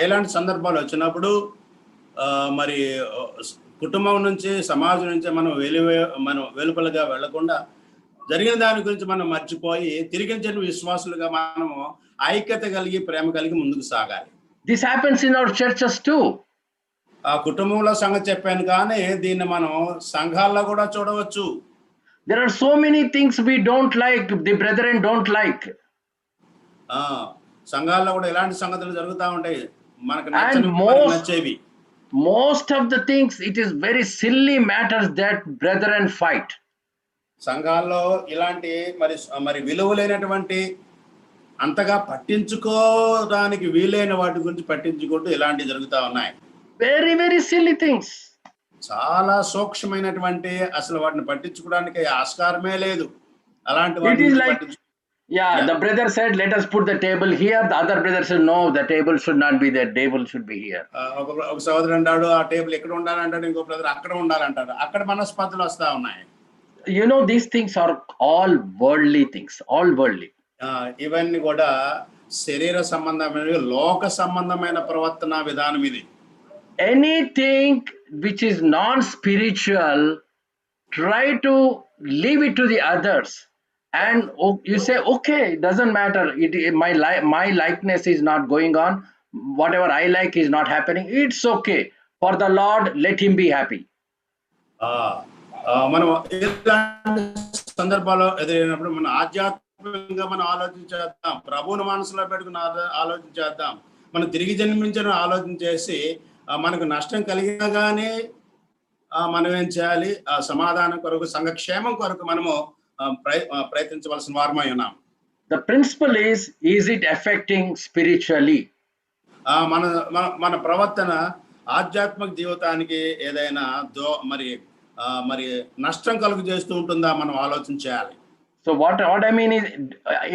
Speaker 2: ఎలాంటి సందర్భాలు వచ్చినప్పుడు మరి కుటుంబం నుంచి, సమాజం నుంచి మనం వెలుపలగా వెళ్లకుండా జరిగిన దాని గురించి మనం మర్చిపోయి తిరిగి విశ్వాసులుగా మనము ఐక్యత కలిగి, ప్రేమ కలిగి ముందుకు సాగాలి.
Speaker 1: This happens in our churches too.
Speaker 2: కుటుంబంలో సంగతి చెప్పాను, కానీ దీన్ని మనం సంఘాల్లో కూడా చూడవచ్చు.
Speaker 1: There are so many things we don't like, the brethren don't like.
Speaker 2: సంఘాల్లో కూడా ఇలాంటి సంగతులు జరుగుతూ ఉంటాయి, మనకు నచ్చేవి.
Speaker 1: Most of the things, it is very silly matters that brethren fight.
Speaker 2: సంఘాల్లో ఇలాంటి మరి విలువలైనటువంటి, అంతగా పట్టించుకోవడానికి వీలైన వాటి గురించి పట్టించుకుంటూ ఇలాంటివి జరుగుతూ ఉన్నాయి.
Speaker 1: Very, very silly things.
Speaker 2: చాలా సూక్ష్మమైనటువంటి, అసలు వాటిని పట్టించుకోవడానికి ఆస్కారమే లేదు. అలాంటి
Speaker 1: the brother said, let us put the table here. The other brother said, no, the table should not be there. Table should be here.
Speaker 2: ఒక సోదరుడు అంటాడు, ఆ టేబుల్ ఎక్కడ ఉండాలంటాడు, ఇంకో బ్రదర్ అక్కడ ఉండాలంటాడు. అక్కడ మనస్పర్ధలు వస్తా ఉన్నాయి.
Speaker 1: You know, these things are all worldly things, all worldly.
Speaker 2: ఇవన్నీ కూడా శరీర సంబంధమైన, లోక సంబంధమైన ప్రవర్తన విధానం ఇది.
Speaker 1: Anything which is non-spiritual, try to leave it to the others. And you say, okay, it doesn't matter. My likeness is not going on. Whatever I like is not happening. It's okay. For the Lord, let him be happy.
Speaker 2: మనం ఇలాంటి సందర్భాల్లో ఎదురైనప్పుడు మనం ఆధ్యాత్మికంగా మనం ఆలోచించేద్దాం, ప్రభువుని మనసులో పెట్టుకుని ఆలోచించేద్దాం. మనం తిరిగి జన్మించిన ఆలోచన చేసి మనకు నష్టం కలిగినా కానీ మనం ఏం చేయాలి? సమాధానం కొరకు, సంఘక్షేమం కొరకు మనము ప్రయత్నించవలసిన వారమై ఉన్నాం.
Speaker 1: The principle is it affecting spiritually?
Speaker 2: మన ప్రవర్తన ఆధ్యాత్మిక జీవితానికి ఏదైనా మరి నష్టం కలుగు చేస్తూ ఉంటుందా మనం ఆలోచించాలి.
Speaker 1: So what I mean is,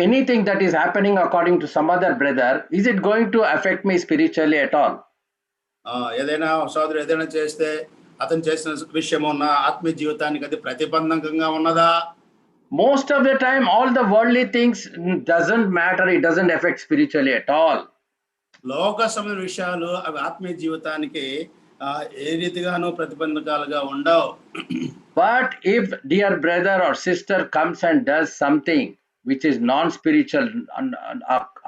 Speaker 1: anything that is happening according to some other brother, is it going to affect me spiritually at all?
Speaker 2: ఏదైనా సోదరుడు ఏదైనా చేస్తే అతను చేసిన విషయము నా ఆత్మీయ జీవితానికి అది ప్రతిబంధకంగా ఉన్నదా?
Speaker 1: Most of the time, all the worldly things doesn't matter. It doesn't affect spiritually at all.
Speaker 2: లోక సంబంధ విషయాలు అవి ఆత్మీయ జీవితానికి ఏ రీతిగానూ ప్రతిబంధకాలుగా ఉండవు.
Speaker 1: But if dear brother or sister comes and does something which is non-spiritual,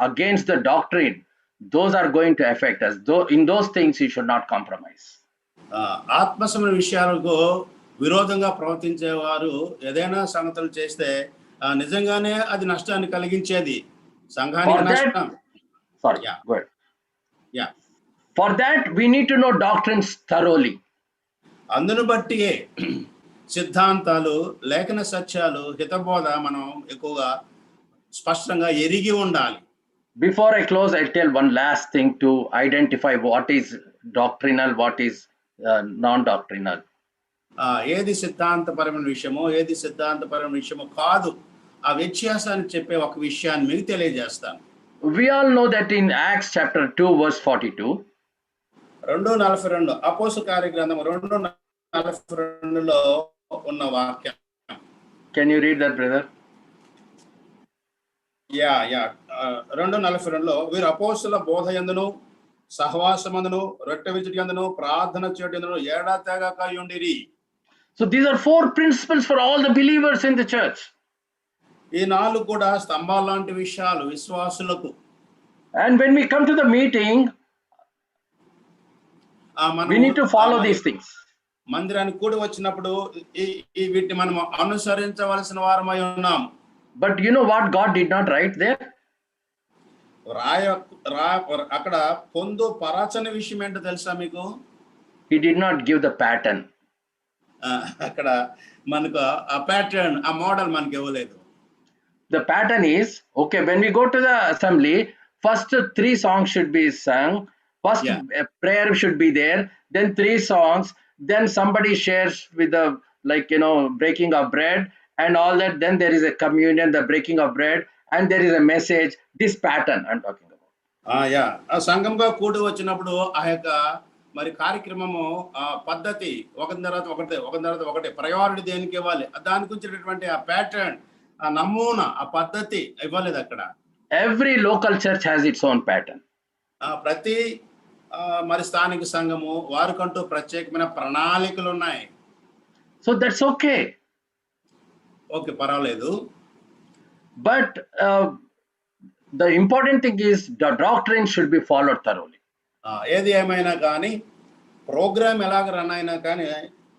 Speaker 1: against the doctrine, those are going to affect us. Though in those things you should not compromise.
Speaker 2: ఆత్మ సంబంధ విషయాలకు విరోధంగా ప్రవర్తించేవారు ఏదైనా సంగతులు చేస్తే నిజంగానే అది నష్టాన్ని కలిగించేది, సంఘానికి నష్టం.
Speaker 1: Sorry, go ahead. Yeah. For that we need to know doctrines thoroughly.
Speaker 2: అందును బట్టి సిద్ధాంతాలు, లేఖన సత్యాలు, హితబోధ మనం ఎక్కువగా స్పష్టంగా ఎరిగి ఉండాలి.
Speaker 1: Before I close, I'll tell one last thing to identify what is doctrinal, what is non-doctrinal.
Speaker 2: ఏది సిద్ధాంతపరమైన విషయమో, ఏది సిద్ధాంతపరమైన విషయమో కాదు, ఆ వ్యత్యాసాన్ని చెప్పే ఒక విషయాన్ని మీకు తెలియజేస్తాను.
Speaker 1: We all know that in Acts chapter 2 verse 42.
Speaker 2: 2:42 అపోస్తల కార్యగ్రంథం 2:42లో ఉన్న వాక్యం.
Speaker 1: Can you read that, brother?
Speaker 2: యా 2:42లో వీరు అపోస్తల బోధ యందును, సహవాసమందును, రొట్టె విరుచుట యందును, ప్రార్థన చేయుట యందును ఎడతెగక ఉండిరి.
Speaker 1: So these are 4 principles for all the believers in the church.
Speaker 2: ఈ 4 కూడా స్తంభాల లాంటి విషయాలు విశ్వాసులకు.
Speaker 1: And when we come to the meeting, we need to follow these things.
Speaker 2: మందిరానికి కూడి వచ్చినప్పుడు ఈ వీటిని మనం అనుసరించవలసిన వారమై ఉన్నాం.
Speaker 1: But you know what God did not write there?
Speaker 2: అక్కడ పొందు పరాచని విషయం ఏంటో తెలుసా మీకు?
Speaker 1: He did not give the pattern.
Speaker 2: అక్కడ మనకు ఆ ప్యాటర్న్, ఆ మోడల్ మనకి ఇవ్వలేదు.
Speaker 1: The pattern is, okay, when we go to the assembly, first 3 songs should be sung, first prayer should be there, then 3 songs, then somebody shares with the, like, you know, breaking of bread and all that, then there is a communion, the breaking of bread, and there is a message. This pattern I'm talking about.
Speaker 2: ఆ సంఘంగా కూడి వచ్చినప్పుడు ఆ యొక్క మరి కార్యక్రమము పద్ధతి ఒకటి తర్వాత ఒకటి ప్రయారిటీ దేనికి ఇవ్వాలి, దాని గురించినటువంటి ఆ ప్యాటర్న్, ఆ నమూనా, ఆ పద్ధతి ఇవ్వలేదు అక్కడ.
Speaker 1: Every local church has its own pattern.
Speaker 2: ప్రతి మరి స్థానిక సంఘము వారికంటూ ప్రత్యేకమైన ప్రణాళికలు ఉన్నాయి.
Speaker 1: So that's okay.
Speaker 2: ఓకే, పర్వాలేదు.
Speaker 1: But the important thing is the doctrine should be followed thoroughly.
Speaker 2: ఏది ఏమైనా కానీ ప్రోగ్రామ్ ఎలాగ రన్ అయినా కానీ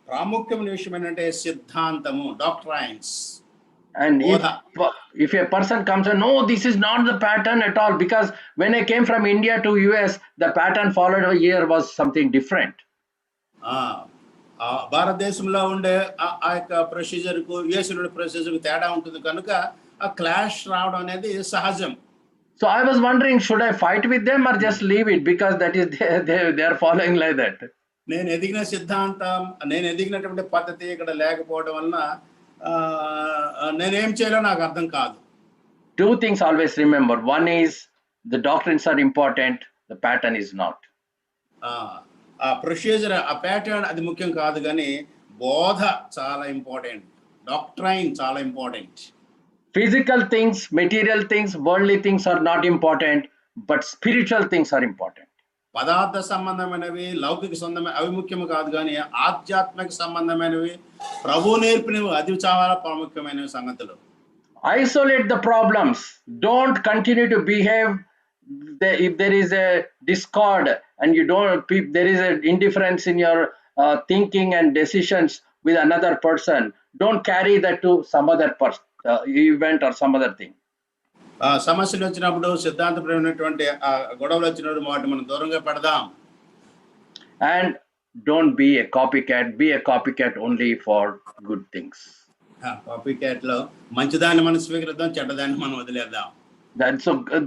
Speaker 2: ప్రాముఖ్యమైన విషయం ఏంటంటే సిద్ధాంతము, doctrines.
Speaker 1: And if a person comes and no, this is not the pattern at all, because when I came from India to US, the pattern followed here was something different.
Speaker 2: భారతదేశంలో ఉండే ఆ యొక్క ప్రొసీజర్కు యుఎస్ ప్రొసీజర్కు తేడా ఉంటుంది కనుక ఆ clash రావడం అనేది సహజం.
Speaker 1: So I was wondering, should I fight with them or just leave it, because that is they are following like that.
Speaker 2: నేను ఎదిగిన సిద్ధాంతం, నేను ఎదిగినటువంటి పద్ధతి ఇక్కడ లేకపోవడం వలన నేనేం చేయాలో నాకు అర్థం కాదు.
Speaker 1: 2 things always remember. One is the doctrines are important, the pattern is not.
Speaker 2: ఆ ప్రొసీజర్, ఆ ప్యాటర్న్ అది ముఖ్యం కాదు, కానీ బోధ చాలా ఇంపార్టెంట్, డాక్ట్రైన్ చాలా important.
Speaker 1: Physical things, material things, worldly things are not important, but spiritual things are important.
Speaker 2: పదార్థ సంబంధమైనవి, లౌకిక సంబంధమైన అవి ముఖ్యం కాదు, కానీ ఆధ్యాత్మిక సంబంధమైనవి, ప్రభు నేర్పినవి అది చాలా ప్రాముఖ్యమైన సంగతులు.
Speaker 1: Isolate the problems. Don't continue to behave. If there is a discord and you don't, there is an indifference in your thinking and decisions with another person, don't carry that to some other person, event or some other thing.
Speaker 2: సమస్యలు వచ్చినప్పుడు, సిద్ధాంతపరమైనటువంటి గొడవలు వచ్చినప్పుడు వాటి మనం దూరంగా పెడదాం.
Speaker 1: And don't be a copycat. Be a copycat only for good things.
Speaker 2: Copycat లో మంచిదాన్ని మనం స్వీకరిద్దాం, చెడ్డదాన్ని మనం వదిలేద్దాం.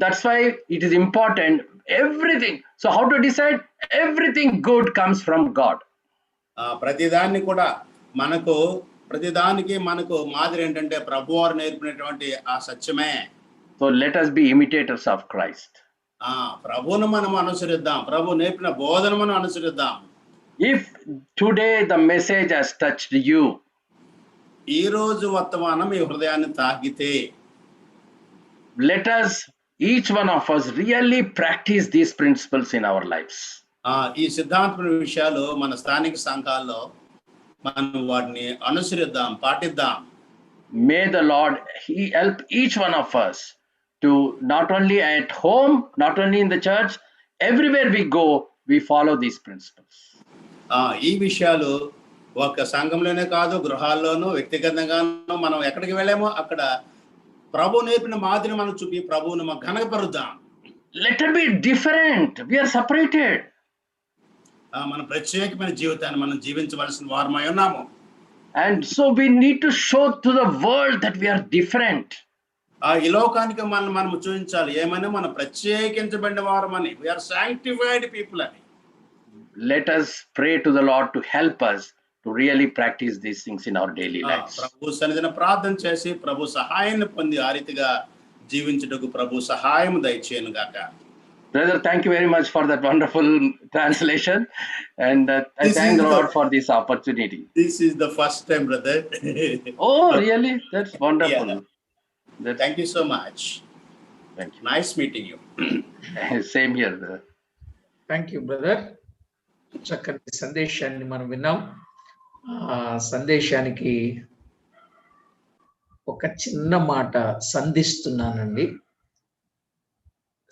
Speaker 1: That's why it is important. Everything. So how to decide? Everything good comes from God.
Speaker 2: ప్రతిదానికి మనకు మాదిరి ఏంటంటే ప్రభువారు నేర్పినటువంటి ఆ సత్యమే.
Speaker 1: So let us be imitators of Christ.
Speaker 2: ప్రభువును మనం అనుసరిద్దాం, ప్రభు నేర్పిన బోధన మనం అనుసరిద్దాం.
Speaker 1: If today the message has touched you,
Speaker 2: ఈ రోజు వర్తమానం మీ హృదయాన్ని తాకితే,
Speaker 1: let us, each one of us, really practice these principles in our lives.
Speaker 2: ఈ సిద్ధాంతమైన విషయాలు మన స్థానిక సంఘాల్లో మనం వాటిని అనుసరిద్దాం, పాటిద్దాం.
Speaker 1: May the Lord help each one of us to, not only at home, not only in the church, everywhere we go, we follow these principles.
Speaker 2: ఈ విషయాలు ఒక సంఘంలోనే కాదు, గృహాల్లోనూ, వ్యక్తిగతంగానూ మనం ఎక్కడికి వెళ్ళామో అక్కడ ప్రభు నేర్పిన మాదిరి మనం చూపి ప్రభువును మనం ఘనపరుద్దాం.
Speaker 1: Let it be different. We are separated.
Speaker 2: మన ప్రత్యేకమైన జీవితాన్ని మనం జీవించవలసిన వారమై ఉన్నాము.
Speaker 1: And so we need to show to the world that we are different.
Speaker 2: ఈ లోకానికి మనం చూపించాలి ఏమని, మనం ప్రత్యేకించబడిన వారమని, we are sanctified people అని.
Speaker 1: Let us pray to the Lord to help us to really practice these things in our daily lives.
Speaker 2: ప్రభు సన్నిధిన ప్రార్థన చేసి ప్రభు సహాయాన్ని పొంది ఆ రీతిగా జీవించుటకు ప్రభు సహాయం దయచేయను గాక.
Speaker 1: Brother, thank you very much for that wonderful translation, and I thank the Lord for this opportunity.
Speaker 2: This is the first time, brother.
Speaker 1: Oh, really? That's wonderful.
Speaker 2: Yeah. Thank you so much.
Speaker 1: Thank you.
Speaker 2: Nice meeting you.
Speaker 1: Same here, brother.
Speaker 4: Thank you, brother. చక్కటి సందేశాన్ని మనం విన్నాం. సందేశానికి ఒక చిన్న మాట సంధిస్తున్నానండి.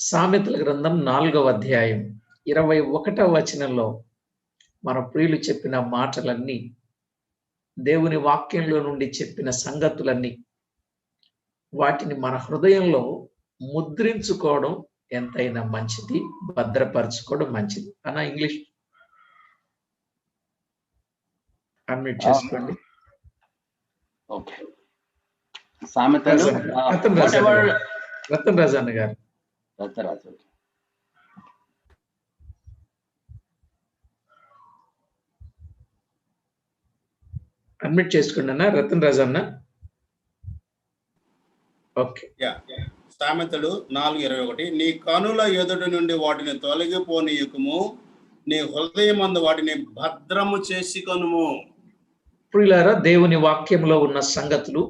Speaker 4: సామెతల గ్రంథం 4వ అధ్యాయం 21వ వచనంలో మన ప్రియులు చెప్పిన మాటలన్నీ, దేవుని వాక్యంలో నుండి చెప్పిన సంగతులన్నీ, వాటిని మన హృదయంలో ముద్రించుకోవడం ఎంతైనా మంచిది, భద్రపరచుకోవడం మంచిది. అన్న ఇంగ్లీష్ అన్మ్యూట్ చేసుకోండి.
Speaker 1: ఓకే, సామెతలు
Speaker 4: రతన్ రాజన్న గారు.
Speaker 1: రతరాజు.
Speaker 4: అడ్మిట్ చేసుకోండి అన్న, రతన్ రాజు అన్న. ఓకే,
Speaker 2: సామెతలు 4:21. నీ కనుల ఎదుటి నుండి వాటిని తొలగిపోనీయకుము, నీ హృదయమందు వాటిని భద్రము చేసుకొనుము.
Speaker 4: ప్రియులారా, దేవుని వాక్యంలో ఉన్న సంగతులు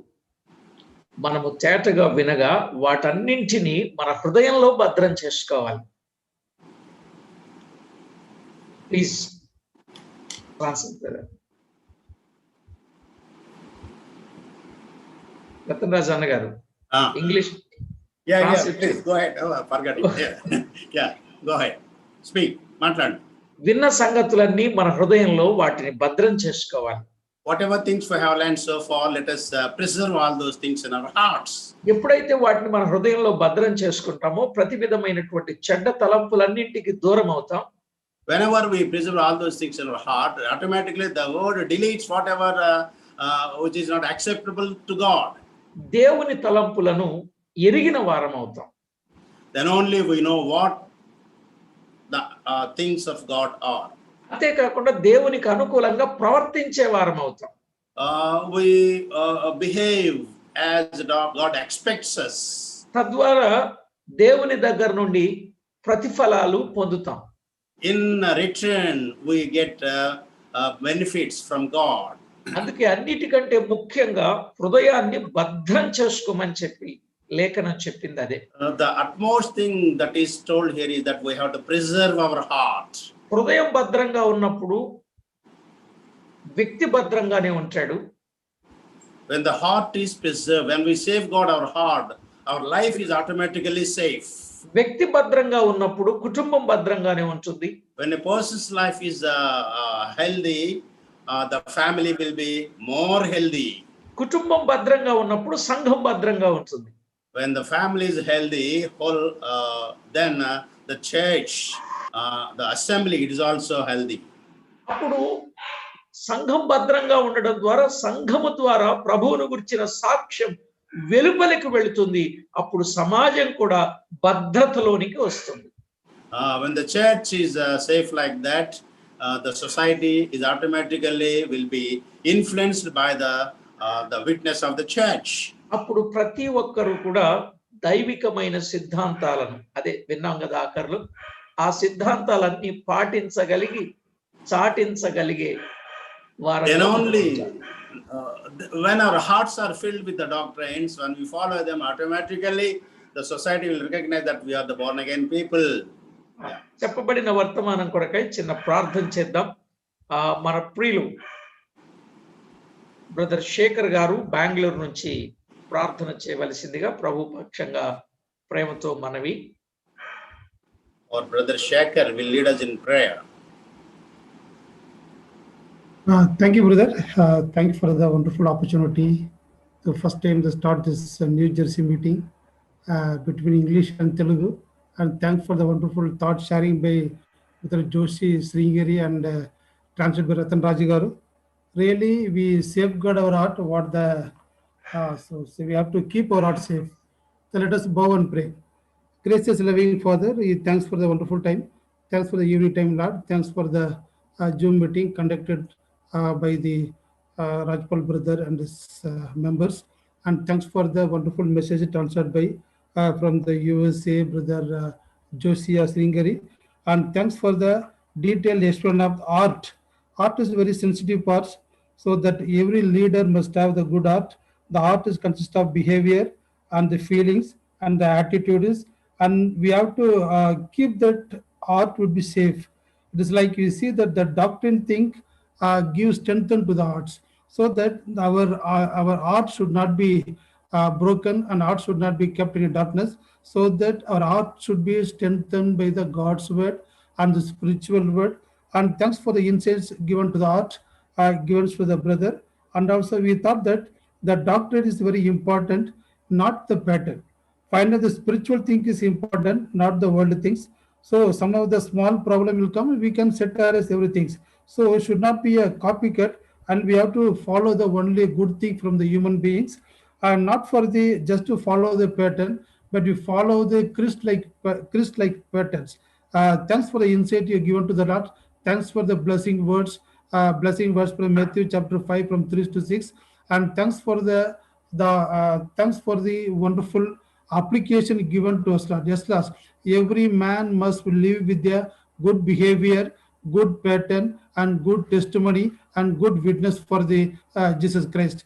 Speaker 4: మనము తేటగా వినగా వాటన్నింటినీ మన హృదయంలో భద్రం చేసుకోవాలి. ప్లీజ్ రతన్ రాజు అన్న గారు ఇంగ్లీష్.
Speaker 2: మాట్లాడు.
Speaker 4: విన్న సంగతులన్నీ మన హృదయంలో వాటిని భద్రం చేసుకోవాలి.
Speaker 2: Whatever things we have learned so far, let us preserve all those things in our hearts.
Speaker 4: ఎప్పుడైతే వాటిని మన హృదయంలో భద్రం చేసుకుంటామో ప్రతి విధమైనటువంటి చెడ్డ తలంపులన్నింటికి దూరం అవుతాం.
Speaker 2: Whenever we preserve all those things in our heart, automatically the word deletes whatever which is not acceptable to God.
Speaker 4: దేవుని తలంపులను ఎరిగిన వారం అవుతాం.
Speaker 2: Then only we know what the things of God are.
Speaker 4: అంతేకాకుండా దేవునికి అనుకూలంగా ప్రవర్తించే వారం అవుతాం.
Speaker 2: We behave as God expects us.
Speaker 4: తద్వారా దేవుని దగ్గర నుండి ప్రతిఫలాలు పొందుతాం.
Speaker 2: In return we get benefits from God.
Speaker 4: అందుకే అన్నిటికంటే ముఖ్యంగా హృదయాన్ని భద్రం చేసుకోమని చెప్పి లేఖనం చెప్పింది అదే.
Speaker 2: The utmost thing that is told here is that we have to preserve our heart.
Speaker 4: హృదయం భద్రంగా ఉన్నప్పుడు వ్యక్తి భద్రంగానే ఉంటాడు.
Speaker 2: When the heart is preserved, when we safeguard our heart, our life is automatically safe.
Speaker 4: వ్యక్తి భద్రంగా ఉన్నప్పుడు కుటుంబం భద్రంగానే ఉంటుంది.
Speaker 2: When a person's life is healthy, the family will be more healthy.
Speaker 4: కుటుంబం భద్రంగా ఉన్నప్పుడు సంఘం భద్రంగా ఉంటుంది.
Speaker 2: When the family is healthy, then the church, the assembly, it is also healthy.
Speaker 4: అప్పుడు సంఘం భద్రంగా ఉండడం ద్వారా సంఘము ద్వారా ప్రభువును గురించిన సాక్ష్యం వెలుపలికి వెళుతుంది. అప్పుడు సమాజం కూడా భద్రతలోనికి వస్తుంది.
Speaker 2: When the church is safe like that, the society is automatically will be influenced by the witness of the church.
Speaker 4: అప్పుడు ప్రతి ఒక్కరు కూడా దైవికమైన సిద్ధాంతాలను, అదే విన్నాం కదా ఆఖర్లు, ఆ సిద్ధాంతాలన్నీ పాటించగలిగి చాటించగలిగే వారు.
Speaker 2: Then only when our hearts are filled with the doctrines, when we follow them, automatically the society will recognize that we are the born again people.
Speaker 4: చెప్పబడిన వర్తమానం కొరకై చిన్న ప్రార్థన చేద్దాం. మన ప్రియులు బ్రదర్ శేఖర్ గారు బెంగళూరు నుంచి ప్రార్థన చేయవలసిందిగా ప్రభు పక్షంగా ప్రేమతో మనవి.
Speaker 2: Or brother Shekhar will lead us in prayer.
Speaker 5: Thank you, brother. Thank you for the wonderful opportunity. The first time to start this New Jersey meeting between English and Telugu, and thanks for the wonderful thought sharing by Mr. Joshi Sringeri and translated by Ratan Raji Garu. Really, we safeguard our heart. So we have to keep our heart safe. So let us bow and pray. Gracious loving Father, thanks for the wonderful time. Thanks for the evening time, Lord. Thanks for the Zoom meeting conducted by the Rajpal brother and his members. And thanks for the wonderful message transferred by from the USA brother Josia Sringeri. And thanks for the detailed explanation of art. Art is a very sensitive part, so that every leader must have the good art. The art is consists of behavior and the feelings and the attitudes, and we have to keep that art would be safe. It is like you see that the doctrine thing gives strength to the arts, so that our art should not be broken, and heart should not be kept in darkness, so that our heart should be strengthened by the God's word and the spiritual word. And thanks for the insights given to the heart, given to the brother. And also we thought that the doctrine is very important, not the pattern. Finally, the spiritual thing is important, not the worldly things. So some of the small problem will come, we can set as everything. So it should not be a copycat, and we have to follow the only good thing from the human beings, and not for the just to follow the pattern, but we follow the Christ-like patterns. Thanks for the insight you given to the Lord. Thanks for the blessing words from Matthew chapter 5 from 3 to 6, and thanks for the wonderful application given to us, Lord. Yes, Lord. Every man must live with a good behavior, good pattern, and good testimony and good witness for the Jesus Christ.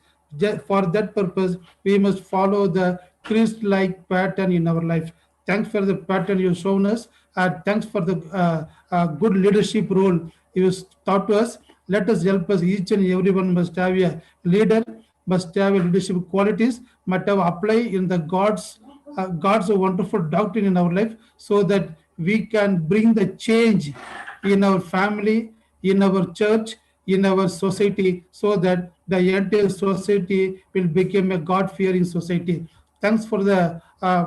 Speaker 5: For that purpose, we must follow the Christ-like pattern in our life. Thanks for the pattern you've shown us. Thanks for the good leadership role you taught to us. Let us help us. Each and everyone must have a leader, must have a leadership qualities, must have apply in the God's wonderful doctrine in our life, so that we can bring the change in our family, in our church, in our society, so that the entire society will become a God-fearing society. Thanks for the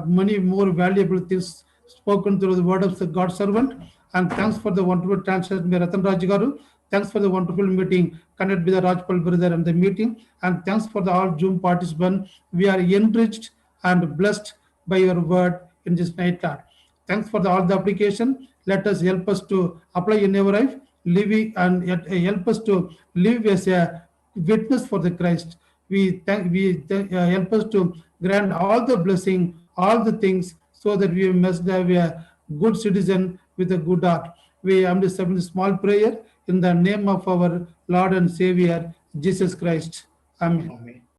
Speaker 5: many more valuable things spoken through the word of the God servant, and thanks for the wonderful translation by Ratan Raj Garu. Thanks for the wonderful meeting conducted by the Rajpal brother and the meeting, and thanks for the all Zoom participants. We are enriched and blessed by your word in this night, Lord. Thanks for all the application. Let us help us to apply in our life, living, and help us to live as a witness for the Christ. Help us to grant all the blessing, all the things, so that we must have a good citizen with a good heart. We am to submit a small prayer in the name of our Lord and Savior Jesus Christ. Amen.